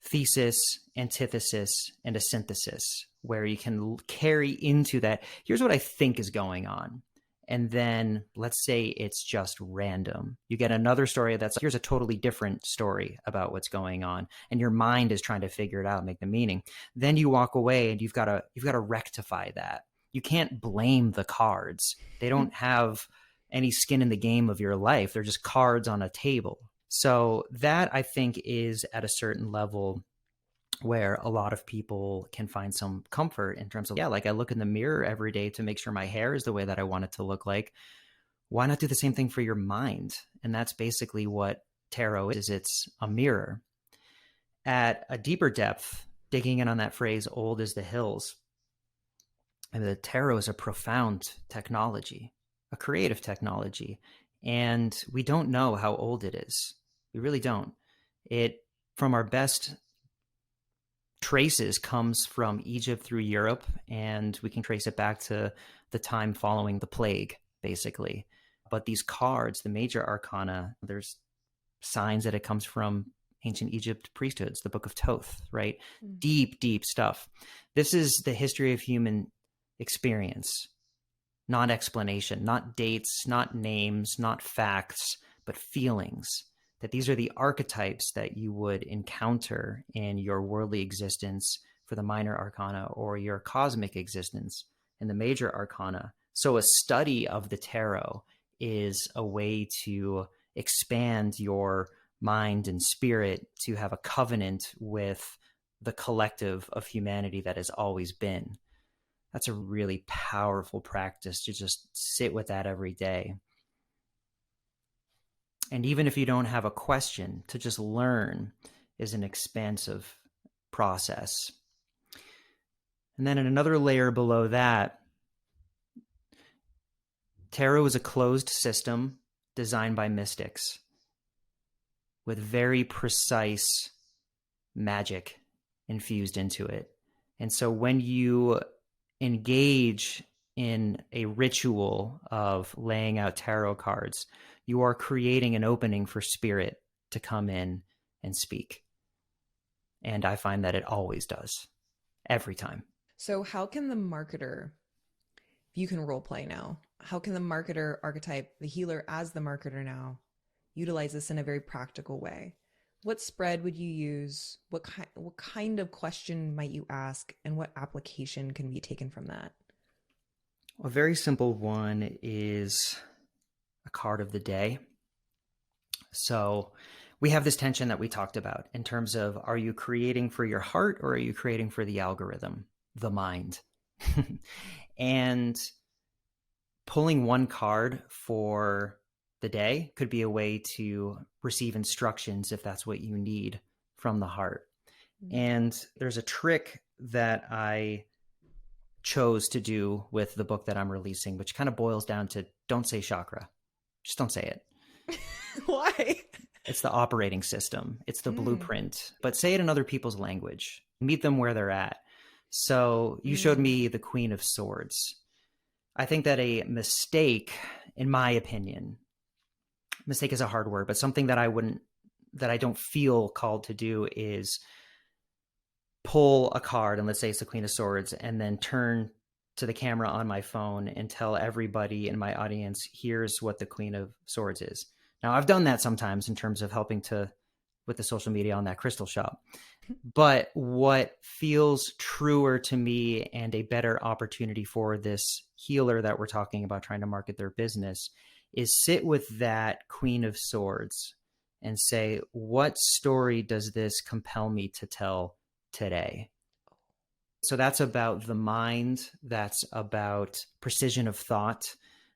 thesis, antithesis, and a synthesis, where you can carry into that. Here's what I think is going on. And then let's say it's just random. You get another story that's here's a totally different story about what's going on. And your mind is trying to figure it out, make the meaning. Then you walk away and you've got to rectify that. You can't blame the cards. They don't have any skin in the game of your life. They're just cards on a table. So that, I think, is at a certain level where a lot of people can find some comfort in terms of, yeah, like I look in the mirror every day to make sure my hair is the way that I want it to look like. Why not do the same thing for your mind? And that's basically what tarot is. It's a mirror. At a deeper depth, digging in on that phrase, old as the hills, I mean, the tarot is a profound technology, a creative technology. And we don't know how old it is. We really don't. It, from our best traces, comes from Egypt through Europe, and we can trace it back to the time following the plague, basically. But these cards, the major arcana, there's signs that it comes from ancient Egypt priesthoods, the Book of Thoth, right? Mm. Deep, deep stuff. This is the history of human experience, not explanation, not dates, not names, not facts, but feelings. That these are the archetypes that you would encounter in your worldly existence for the minor arcana, or your cosmic existence in the major arcana. So a study of the tarot is a way to expand your mind and spirit to have a covenant with the collective of humanity that has always been. That's a really powerful practice to just sit with that every day. And even if you don't have a question, to just learn is an expansive process. And then in another layer below that, tarot is a closed system designed by mystics with very precise magic infused into it. And so when you engage in a ritual of laying out tarot cards, you are creating an opening for spirit to come in and speak. And I find that it always does, every time. So, how can the marketer, if you can role play now, how can the marketer archetype, the healer as the marketer now, utilize this in a very practical way? What spread would you use? What kind of question might you ask, and what application can be taken from that? A very simple one is a card of the day. So we have this tension that we talked about in terms of, are you creating for your heart or are you creating for the algorithm, the mind? And pulling one card for the day could be a way to receive instructions if that's what you need from the heart. And there's a trick that I chose to do with the book that I'm releasing, which kind of boils down to, don't say chakra. Just don't say it. Why? It's the operating system. It's the Mm. blueprint, but say it in other people's language. Meet them where they're at. So you showed Mm. me the Queen of Swords. I think that a mistake, in my opinion, mistake is a hard word, but something that I don't feel called to do is pull a card, and let's say it's the Queen of Swords, and then turn to the camera on my phone and tell everybody in my audience, here's what the Queen of Swords is. Now, I've done that sometimes in terms of helping with the social media on that crystal shop. But what feels truer to me and a better opportunity for this healer that we're talking about trying to market their business is sit with that Queen of Swords and say, what story does this compel me to tell today? So that's about the mind. That's about precision of thought.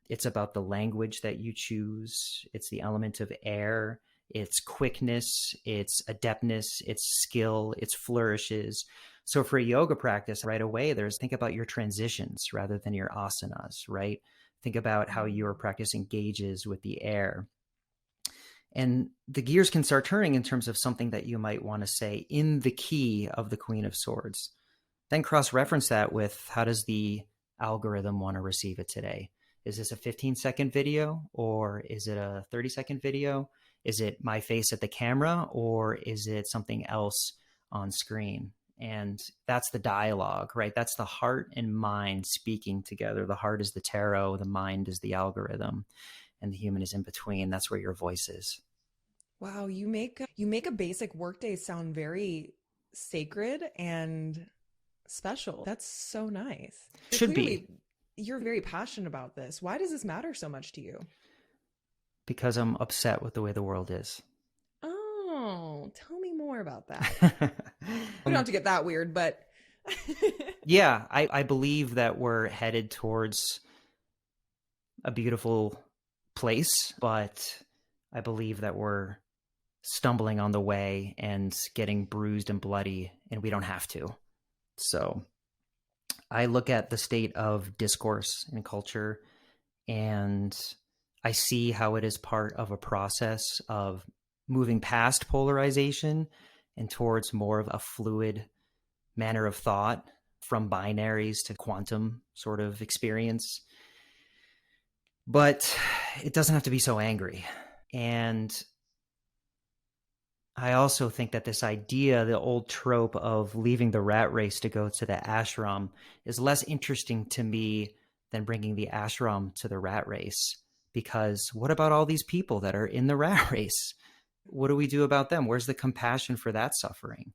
It's about the language that you choose. It's the element of air. It's quickness. It's adeptness. It's skill. It's flourishes. So for a yoga practice, right away, think about your transitions rather than your asanas, right? Think about how your practice engages with the air. And the gears can start turning in terms of something that you might want to say in the key of the Queen of Swords. Then cross-reference that with, how does the algorithm want to receive it today? Is this a 15-second video, or is it a 30-second video? Is it my face at the camera, or is it something else on screen? And that's the dialogue, right? That's the heart and mind speaking together. The heart is the tarot, the mind is the algorithm, and the human is in between. That's where your voice is. Wow, you make a basic workday sound very sacred and special. That's so nice. So Should be, clearly, you're very passionate about this. Why does this matter so much to you? because I'm upset with the way the world is. Oh, tell me more about that. We don't have to get that weird, but Yeah, I believe that we're headed towards a beautiful place, but I believe that we're stumbling on the way and getting bruised and bloody, and we don't have to. So I look at the state of discourse and culture, and I see how it is part of a process of moving past polarization and towards more of a fluid manner of thought, from binaries to quantum sort of experience. But it doesn't have to be so angry. And I also think that this idea, the old trope of leaving the rat race to go to the ashram, is less interesting to me than bringing the ashram to the rat race. Because what about all these people that are in the rat race? What do we do about them? Where's the compassion for that suffering?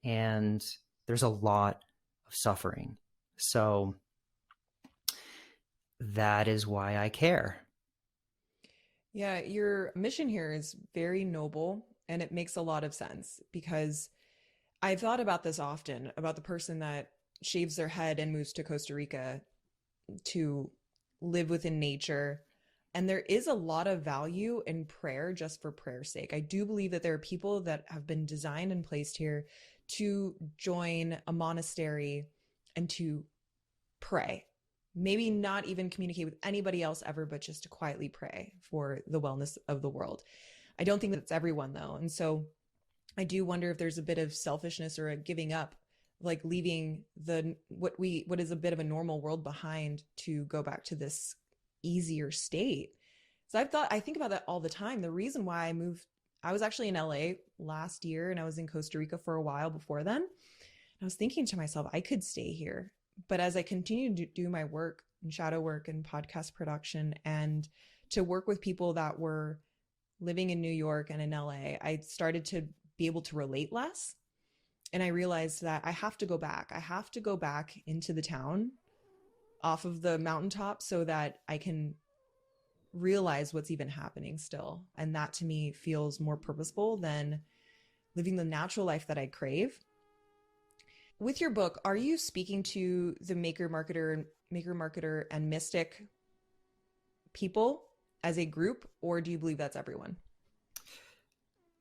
And there's a lot of suffering. So that is why I care. Yeah, your mission here is very noble and it makes a lot of sense because I've thought about this often about the person that shaves their head and moves to Costa Rica to live within nature. And there is a lot of value in prayer just for prayer's sake. I do believe that there are people that have been designed and placed here to join a monastery and to pray. Maybe not even communicate with anybody else ever, but just to quietly pray for the wellness of the world. I don't think that's everyone though. And so I do wonder if there's a bit of selfishness or a giving up, like leaving what is a bit of a normal world behind to go back to this easier state. So I think about that all the time. The reason why I moved, I was actually in LA last year and I was in Costa Rica for a while before then. I was thinking to myself, I could stay here. But as I continued to do my work and shadow work and podcast production and to work with people that were living in New York and in LA, I started to be able to relate less. And I realized that I have to go back. I have to go back into the town off of the mountaintop so that I can realize what's even happening still. And that to me feels more purposeful than living the natural life that I crave. With your book, are you speaking to the maker marketer and mystic people as a group, or do you believe that's everyone?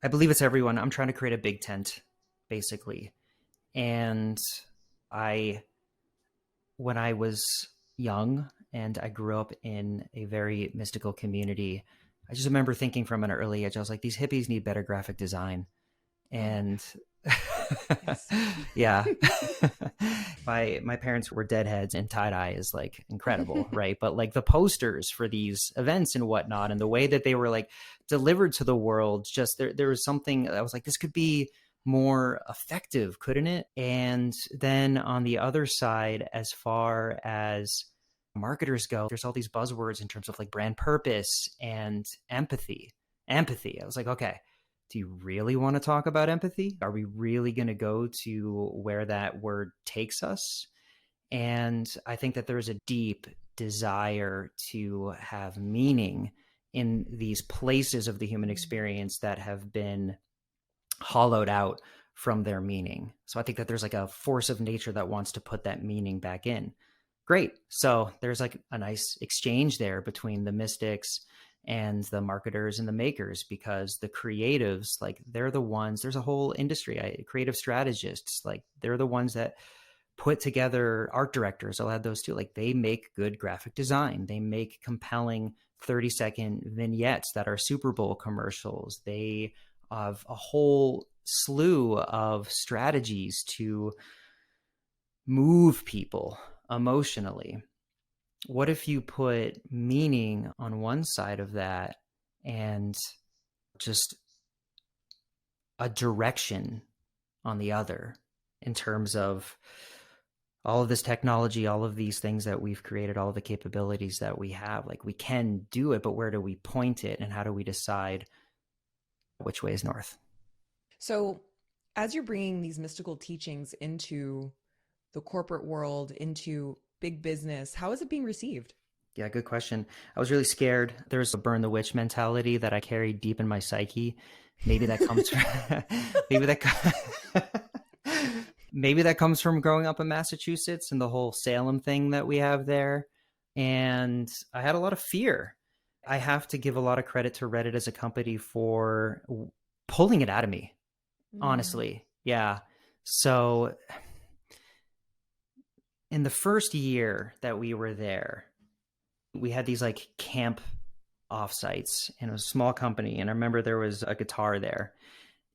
I believe it's everyone. I'm trying to create a big tent, basically. And I, when I was young and I grew up in a very mystical community, I just remember thinking from an early age, I was like, these hippies need better graphic design. Oh, And yes. yeah, my parents were deadheads, and tie dye is like incredible, right? But like the posters for these events and whatnot, and the way that they were like delivered to the world, just there was something I was like, this could be more effective, couldn't it? And then on the other side, as far as marketers go, there's all these buzzwords in terms of like brand purpose and empathy. I was like, okay, do you really want to talk about empathy? Are we really going to go to where that word takes us? And I think that there's a deep desire to have meaning in these places of the human experience that have been hollowed out from their meaning. So I think that there's like a force of nature that wants to put that meaning back in. Great. So there's like a nice exchange there between the mystics and the marketers and the makers, because the creatives, like they're the ones, there's a whole industry, creative strategists, like they're the ones that put together art directors. I'll add those too. Like they make good graphic design. They make compelling 30-second vignettes that are Super Bowl commercials. They have a whole slew of strategies to move people emotionally. What if you put meaning on one side of that and just a direction on the other, in terms of all of this technology, all of these things that we've created, all of the capabilities that we have? Like we can do it, but where do we point it, and how do we decide which way is north? So, as you're bringing these mystical teachings into the corporate world, into big business, how is it being received? Yeah, good question. I was really scared. There's a burn the witch mentality that I carry deep in my psyche. Maybe that comes from maybe that maybe that comes from growing up in Massachusetts and the whole Salem thing that we have there. And I had a lot of fear. I have to give a lot of credit to Reddit as a company for pulling it out of me, Mm. honestly. Yeah. So in the first year that we were there, we had these like camp offsites, and it was a small company. And I remember there was a guitar there,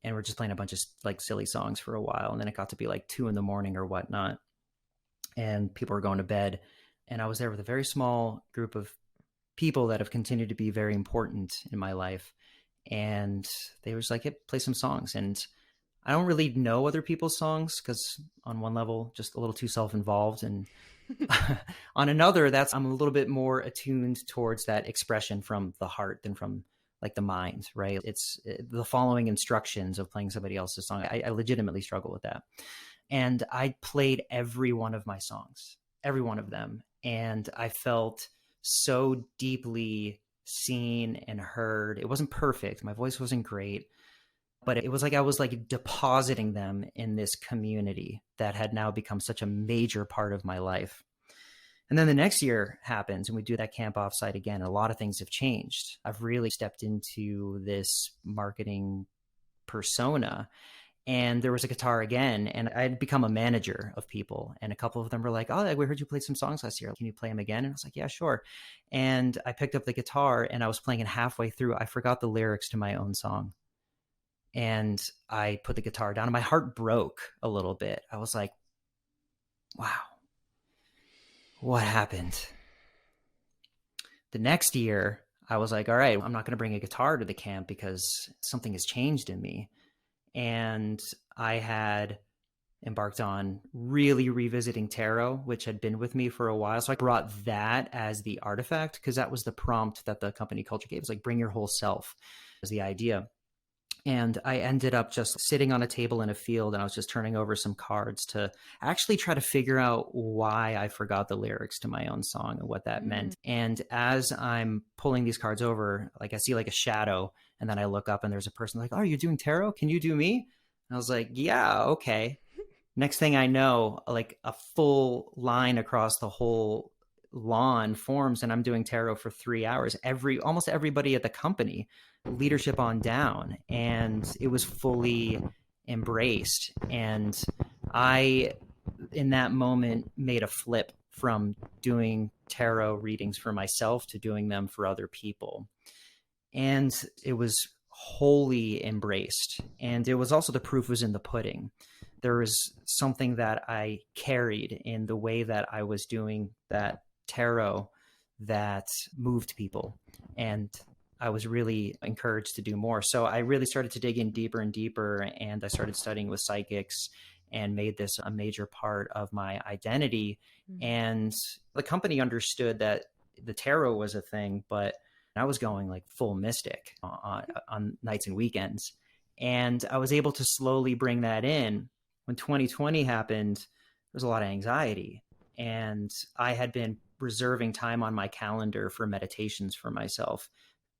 and we're just playing a bunch of like silly songs for a while. And then it got to be like 2 in the morning or whatnot, and people were going to bed. And I was there with a very small group of people that have continued to be very important in my life. And they was like, hey, play some songs. And I don't really know other people's songs because on one level, just a little too self-involved. And on another, that's I'm a little bit more attuned towards that expression from the heart than from like the mind, right? It's the following instructions of playing somebody else's song. I legitimately struggle with that. And I played every one of my songs, every one of them. And I felt so deeply seen and heard. It wasn't perfect. My voice wasn't great, but it was like I was like depositing them in this community that had now become such a major part of my life. And then the next year happens and we do that camp offsite again. And a lot of things have changed. I've really stepped into this marketing persona, and there was a guitar again, and I'd become a manager of people. And a couple of them were like, oh, we heard you played some songs last year. Can you play them again? And I was like, yeah, sure. And I picked up the guitar and I was playing it halfway through. I forgot the lyrics to my own song. And I put the guitar down and my heart broke a little bit. I was like, wow, what happened? The next year, I was like, all right, I'm not going to bring a guitar to the camp because something has changed in me. And I had embarked on really revisiting tarot, which had been with me for a while. So I brought that as the artifact because that was the prompt that the company culture gave. It's like, bring your whole self was the idea. And I ended up just sitting on a table in a field and I was just turning over some cards to actually try to figure out why I forgot the lyrics to my own song and what that meant. And as I'm pulling these cards over, like I see like a shadow, and then I look up and there's a person like, oh, are you doing tarot? Can you do me? And I was like, yeah, okay. Next thing I know, like a full line across the whole lawn forms and I'm doing tarot for 3 hours. Almost everybody at the company, leadership on down, and it was fully embraced. And I, in that moment, made a flip from doing tarot readings for myself to doing them for other people. And it was wholly embraced. And it was also, the proof was in the pudding. There was something that I carried in the way that I was doing that tarot that moved people. And I was really encouraged to do more. So I really started to dig in deeper and deeper. And I started studying with psychics and made this a major part of my identity. And the company understood that the tarot was a thing, but I was going like full mystic on nights and weekends. And I was able to slowly bring that in. When 2020 happened, there was a lot of anxiety. And I had been reserving time on my calendar for meditations for myself.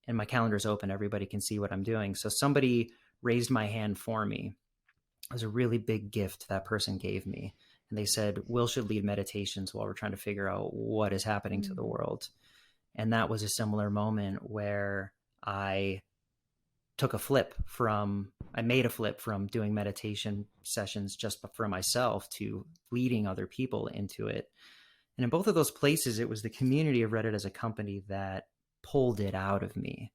And my calendar's open. Everybody can see what I'm doing. So somebody raised my hand for me. It was a really big gift that person gave me. And they said, Will should lead meditations while we're trying to figure out what is happening to the world. And that was a similar moment where I made a flip from doing meditation sessions just for myself to leading other people into it. And in both of those places, it was the community of Reddit as a company that pulled it out of me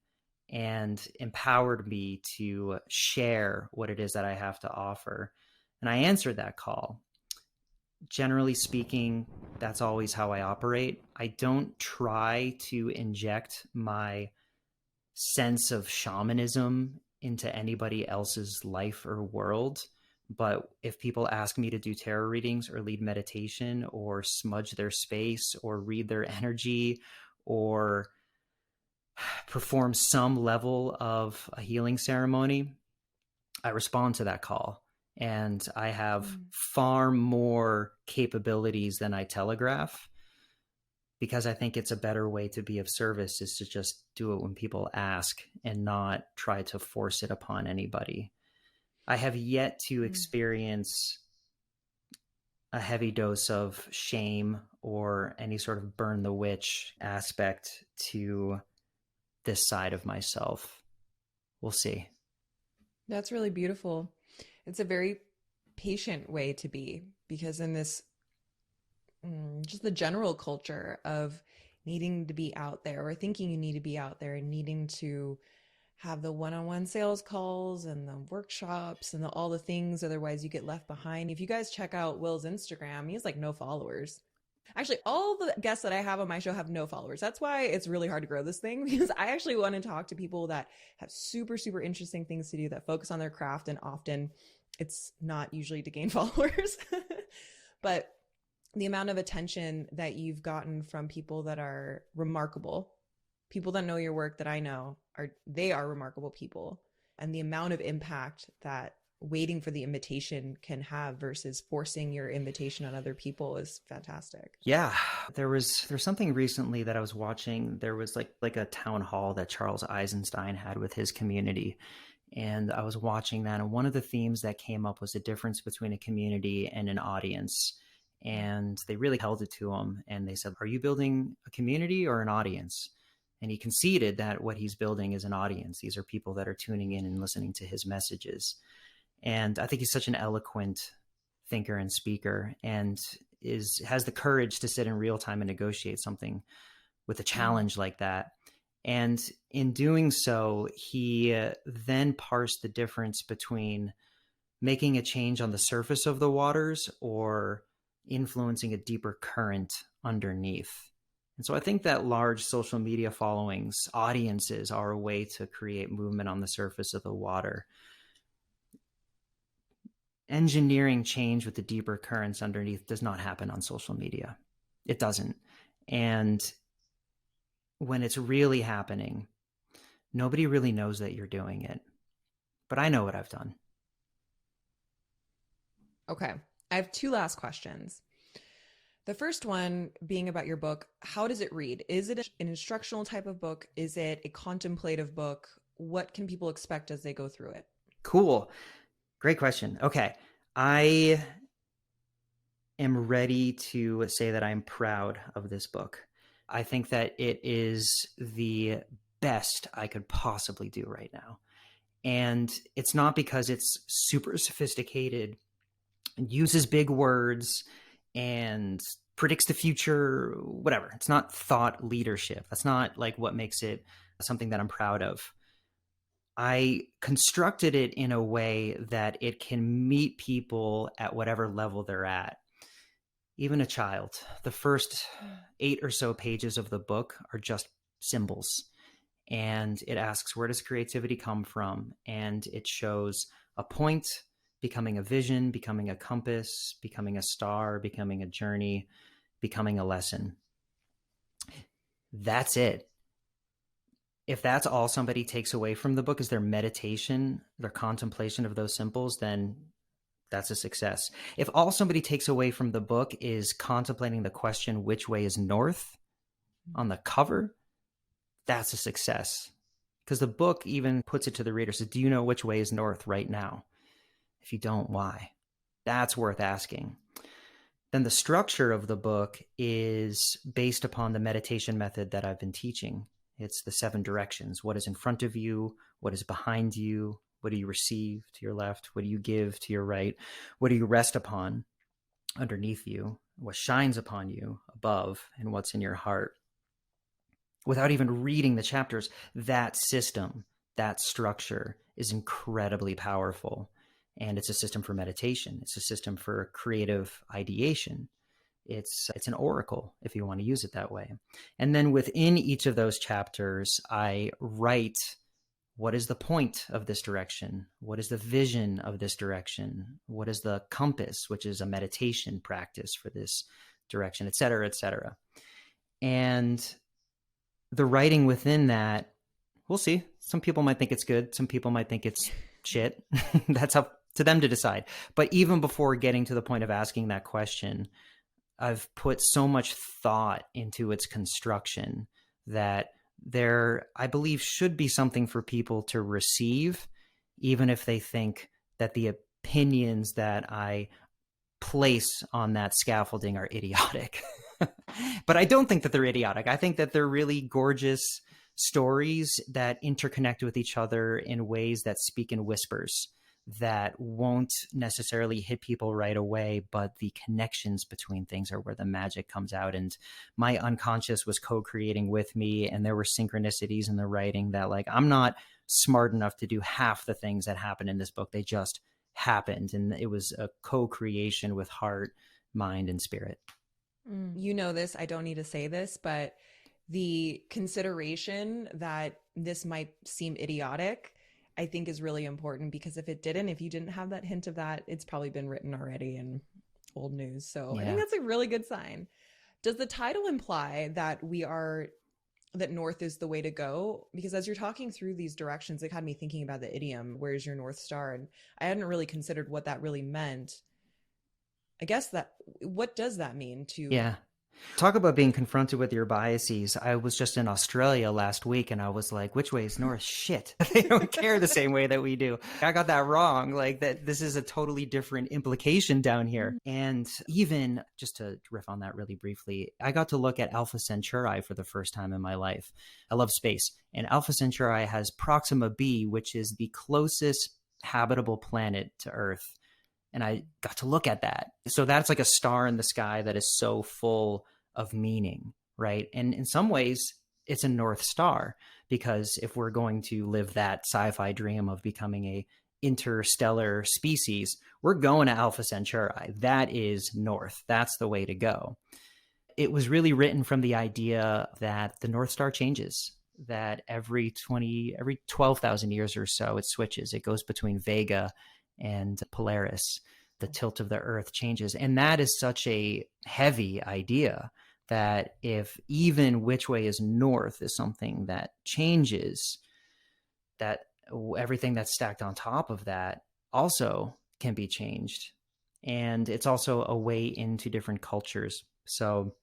and empowered me to share what it is that I have to offer. And I answered that call. Generally speaking, that's always how I operate. I don't try to inject my sense of shamanism into anybody else's life or world. But if people ask me to do tarot readings or lead meditation or smudge their space or read their energy or perform some level of a healing ceremony, I respond to that call. And I have far more capabilities than I telegraph, because I think it's a better way to be of service is to just do it when people ask and not try to force it upon anybody. I have yet to experience a heavy dose of shame or any sort of burn the witch aspect to this side of myself. We'll see. That's really beautiful. It's a very patient way to be, because in this just the general culture of needing to be out there or thinking you need to be out there and needing to have the one-on-one sales calls and the workshops and all the things. Otherwise, you get left behind. If you guys check out Will's Instagram, he has like no followers. Actually, all the guests that I have on my show have no followers. That's why it's really hard to grow this thing because I actually want to talk to people that have super, super interesting things to do that focus on their craft. And often it's not usually to gain followers, but the amount of attention that you've gotten from people that are remarkable, people that know your work that I know they are remarkable people, and the amount of impact that waiting for the invitation can have versus forcing your invitation on other people is fantastic. Yeah, there's something recently that I was watching. There was like a town hall that Charles Eisenstein had with his community. And I was watching that, and one of the themes that came up was the difference between a community and an audience. And they really held it to him. And they said, are you building a community or an audience? And he conceded that what he's building is an audience. These are people that are tuning in and listening to his messages. And I think he's such an eloquent thinker and speaker, and has the courage to sit in real time and negotiate something with a challenge like that. And in doing so, he then parsed the difference between making a change on the surface of the waters or influencing a deeper current underneath. And so I think that large social media followings, audiences, are a way to create movement on the surface of the water. Engineering change with the deeper currents underneath does not happen on social media. It doesn't. And when it's really happening, nobody really knows that you're doing it. But I know what I've done. Okay. I have two last questions. The first one being about your book. How does it read? Is it an instructional type of book? Is it a contemplative book? What can people expect as they go through it? Cool. Great question. Okay. I am ready to say that I'm proud of this book. I think that it is the best I could possibly do right now. And it's not because it's super sophisticated and uses big words and predicts the future, whatever. It's not thought leadership. That's not like what makes it something that I'm proud of. I constructed it in a way that it can meet people at whatever level they're at. Even a child. The first 8 or so pages of the book are just symbols. And it asks, where does creativity come from? And it shows a point, becoming a vision, becoming a compass, becoming a star, becoming a journey, becoming a lesson. That's it. If that's all somebody takes away from the book is their meditation, their contemplation of those symbols, then that's a success. If all somebody takes away from the book is contemplating the question, which way is north on the cover, that's a success. Because the book even puts it to the reader. So do you know which way is north right now? If you don't, why? That's worth asking. Then the structure of the book is based upon the meditation method that I've been teaching. It's the 7 directions. What is in front of you? What is behind you? What do you receive to your left? What do you give to your right? What do you rest upon underneath you? What shines upon you above? And what's in your heart? Without even reading the chapters, that system, that structure is incredibly powerful. And it's a system for meditation. It's a system for creative ideation. It's an oracle, if you want to use it that way. And then within each of those chapters, I write, what is the point of this direction? What is the vision of this direction? What is the compass, which is a meditation practice for this direction, et cetera, et cetera. And the writing within that, we'll see. Some people might think it's good. Some people might think it's shit. That's up to them to decide. But even before getting to the point of asking that question, I've put so much thought into its construction that there, I believe, should be something for people to receive, even if they think that the opinions that I place on that scaffolding are idiotic. But I don't think that they're idiotic. I think that they're really gorgeous stories that interconnect with each other in ways that speak in whispers, that won't necessarily hit people right away, but the connections between things are where the magic comes out. And my unconscious was co-creating with me, and there were synchronicities in the writing that, like, I'm not smart enough to do half the things that happen in this book. They just happened, and it was a co-creation with heart, mind, and spirit. You know this, I don't need to say this, but the consideration that this might seem idiotic, I think is really important, because if you didn't have that hint of that, it's probably been written already in old news. So I think Yeah. that's a really good sign. Does the title imply that north is the way to go? Because as you're talking through these directions, it had me thinking about the idiom, where's your North Star? And I hadn't really considered what that really meant. I guess what does that mean to? Yeah. Talk about being confronted with your biases. I was just in Australia last week and I was like, which way is north? Shit. They don't care the same way that we do. I got that wrong. Like, that this is a totally different implication down here. And even just to riff on that really briefly, I got to look at Alpha Centauri for the first time in my life. I love space. And Alpha Centauri has Proxima b, which is the closest habitable planet to Earth. And I got to look at that. So that's like a star in the sky that is so full of meaning, right? And in some ways, it's a North Star, because if we're going to live that sci-fi dream of becoming a interstellar species, we're going to Alpha Centauri. That is north. That's the way to go. It was really written from the idea that the North Star changes, that every 12,000 years or so, it switches. It goes between Vega and Polaris. The tilt of the earth changes. And that is such a heavy idea, that if even which way is north is something that changes, that everything that's stacked on top of that also can be changed. And it's also a way into different cultures. So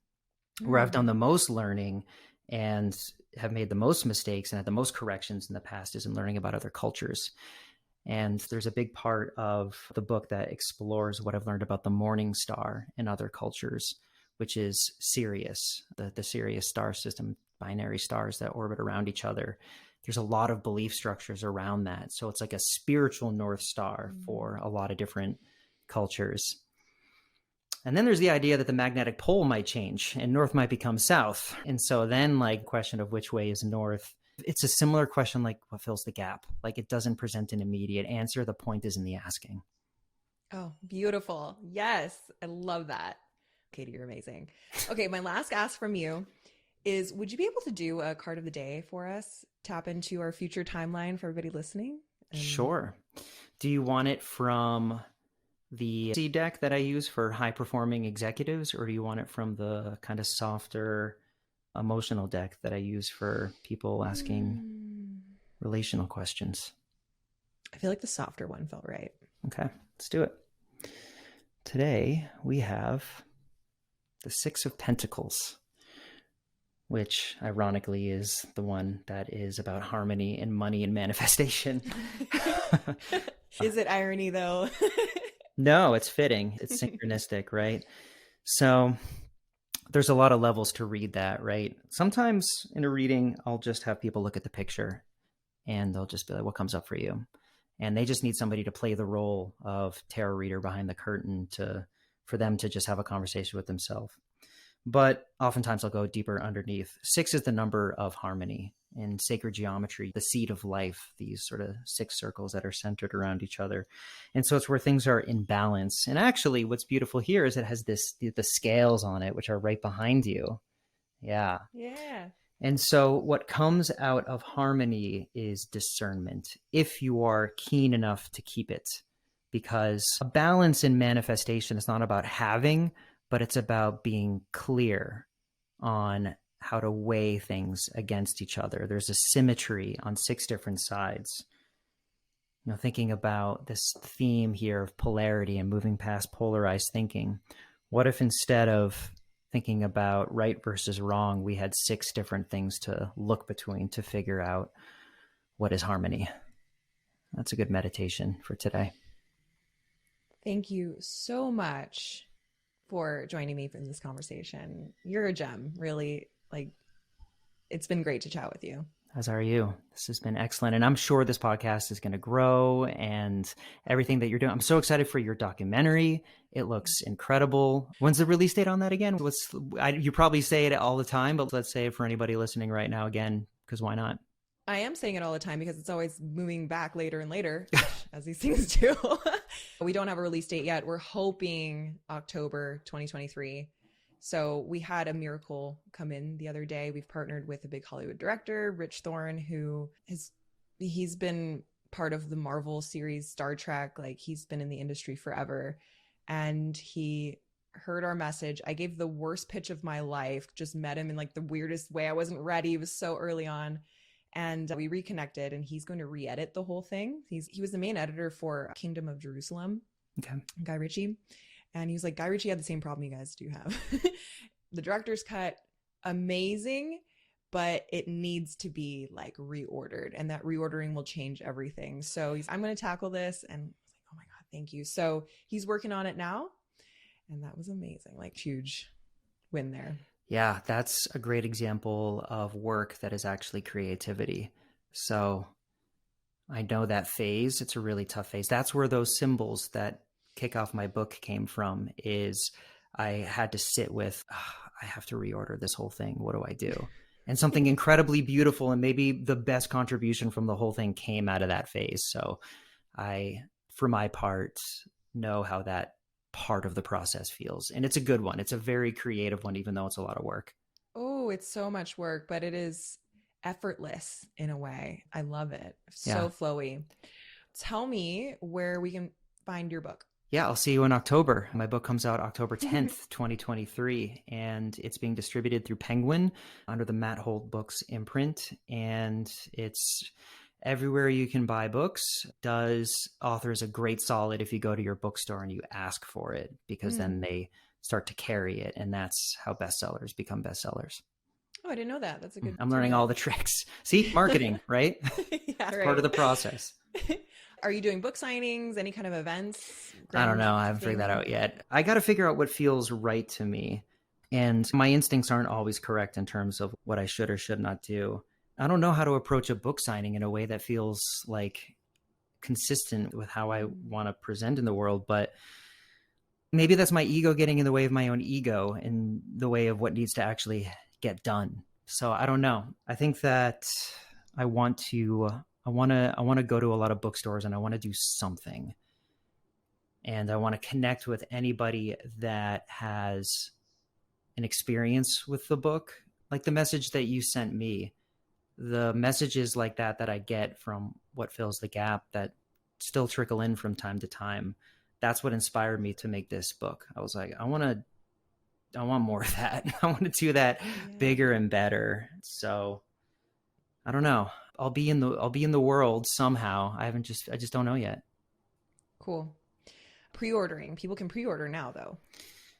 where I've done the most learning and have made the most mistakes and had the most corrections in the past is in learning about other cultures. And there's a big part of the book that explores what I've learned about the morning star in other cultures, which is Sirius, the Sirius star system, binary stars that orbit around each other. There's a lot of belief structures around that. So it's like a spiritual North Star for a lot of different cultures. And then there's the idea that the magnetic pole might change and north might become south. And so then, like, question of which way is north, it's a similar question like what fills the gap. Like, it doesn't present an immediate answer. The point is in the asking. Oh, beautiful. Yes, I love that. Cady, you're amazing. Okay, my last ask from you is, would you be able to do a card of the day for us? Tap into our future timeline for everybody listening? Sure. Do you want it from the C deck that I use for high performing executives, or do you want it from the kind of softer emotional deck that I use for people asking relational questions? I feel like the softer one felt right. Okay, let's do it. Today we have the Six of Pentacles, which ironically is the one that is about harmony and money and manifestation. Is it irony though? No, it's fitting. It's synchronistic, right? So there's a lot of levels to read that, right? Sometimes in a reading, I'll just have people look at the picture and they'll just be like, what comes up for you? And they just need somebody to play the role of tarot reader behind the curtain for them to just have a conversation with themselves. But oftentimes I'll go deeper underneath. 6 is the number of harmony. In sacred geometry, the seed of life, these sort of 6 circles that are centered around each other. And so it's where things are in balance. And actually what's beautiful here is it has the scales on it, which are right behind you. Yeah. Yeah. And so what comes out of harmony is discernment, if you are keen enough to keep it. Because a balance in manifestation is not about having, but it's about being clear on how to weigh things against each other. There's a symmetry on 6 different sides. You know, thinking about this theme here of polarity and moving past polarized thinking, what if instead of thinking about right versus wrong, we had 6 different things to look between to figure out what is harmony? That's a good meditation for today. Thank you so much for joining me for this conversation. You're a gem, really. Like, it's been great to chat with you. As are you. This has been excellent. And I'm sure this podcast is going to grow and everything that you're doing. I'm so excited for your documentary. It looks incredible. When's the release date on that again? You probably say it all the time, but let's say it for anybody listening right now again, because why not? I am saying it all the time because it's always moving back later and later, as these things do. We don't have a release date yet. We're hoping October 2023. So we had a miracle come in the other day. We've partnered with a big Hollywood director, Rich Thorne, he's been part of the Marvel series Star Trek. Like, he's been in the industry forever. And he heard our message. I gave the worst pitch of my life, just met him in like the weirdest way. I wasn't ready. It was so early on. And we reconnected, and he's going to re-edit the whole thing. He was the main editor for Kingdom of Jerusalem, Okay. Guy Ritchie. And he was like, Guy Ritchie had the same problem you guys do have. The director's cut, amazing, but it needs to be like reordered, and that reordering will change everything. So I'm going to tackle this. And I was like, oh my God, thank you. So he's working on it now. And that was amazing. Like, huge win there. Yeah, that's a great example of work that is actually creativity. So I know that phase. It's a really tough phase. That's where those symbols that kick off my book came from. Is I had to sit with, I have to reorder this whole thing. What do I do? And something incredibly beautiful and maybe the best contribution from the whole thing came out of that phase. So I, for my part, know how that part of the process feels. And it's a good one. It's a very creative one, even though it's a lot of work. Oh, it's so much work, but it is effortless in a way. I love it. So Yeah. flowy. Tell me where we can find your book. Yeah, I'll see you in October. My book comes out October 10th, 2023, and it's being distributed through Penguin under the Matt Holt Books imprint. And it's everywhere you can buy books. Does authors a great solid if you go to your bookstore and you ask for it, because then they start to carry it. And that's how bestsellers become bestsellers. Oh, I didn't know that. That's a good. I'm learning all the tricks. See, marketing, right? Yeah, Part of the process. Are you doing book signings, any kind of events? I don't know. I haven't figured that out yet. I got to figure out what feels right to me. And my instincts aren't always correct in terms of what I should or should not do. I don't know how to approach a book signing in a way that feels like consistent with how I want to present in the world. But maybe that's my ego getting in the way of my own ego and the way of what needs to actually get done. So I don't know. I think that I want to go to a lot of bookstores, and I want to do something. And I want to connect with anybody that has an experience with the book. Like the message that you sent me, the messages like that I get from What Fills the Gap that still trickle in from time to time. That's what inspired me to make this book. I was like, I want more of that. I want to do that bigger and better. So I don't know. I'll be in the world somehow. I just don't know yet. Cool. Pre-ordering. People can pre-order now though.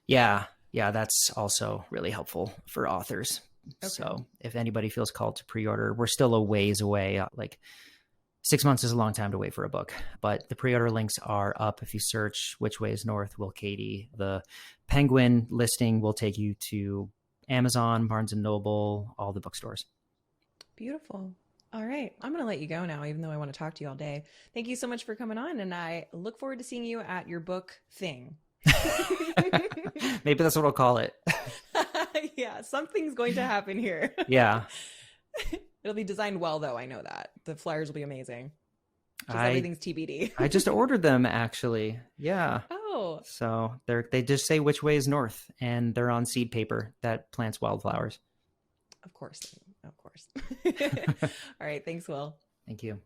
Yeah, that's also really helpful for authors. Okay. So if anybody feels called to pre-order, we're still a ways away. Like 6 months is a long time to wait for a book, but the pre-order links are up. If you search Which Way is North, Will Cady, the Penguin listing will take you to Amazon, Barnes & Noble, all the bookstores. Beautiful. All right. I'm going to let you go now, even though I want to talk to you all day. Thank you so much for coming on, and I look forward to seeing you at your book thing. Maybe that's what I'll call it. Yeah, something's going to happen here. Yeah. It'll be designed well, though. I know that. The flyers will be amazing. Everything's TBD. I just ordered them, actually. Yeah. Oh. So they just say Which Way is North, and they're on seed paper that plants wildflowers. Of course. Of course. All right. Thanks, Will. Thank you.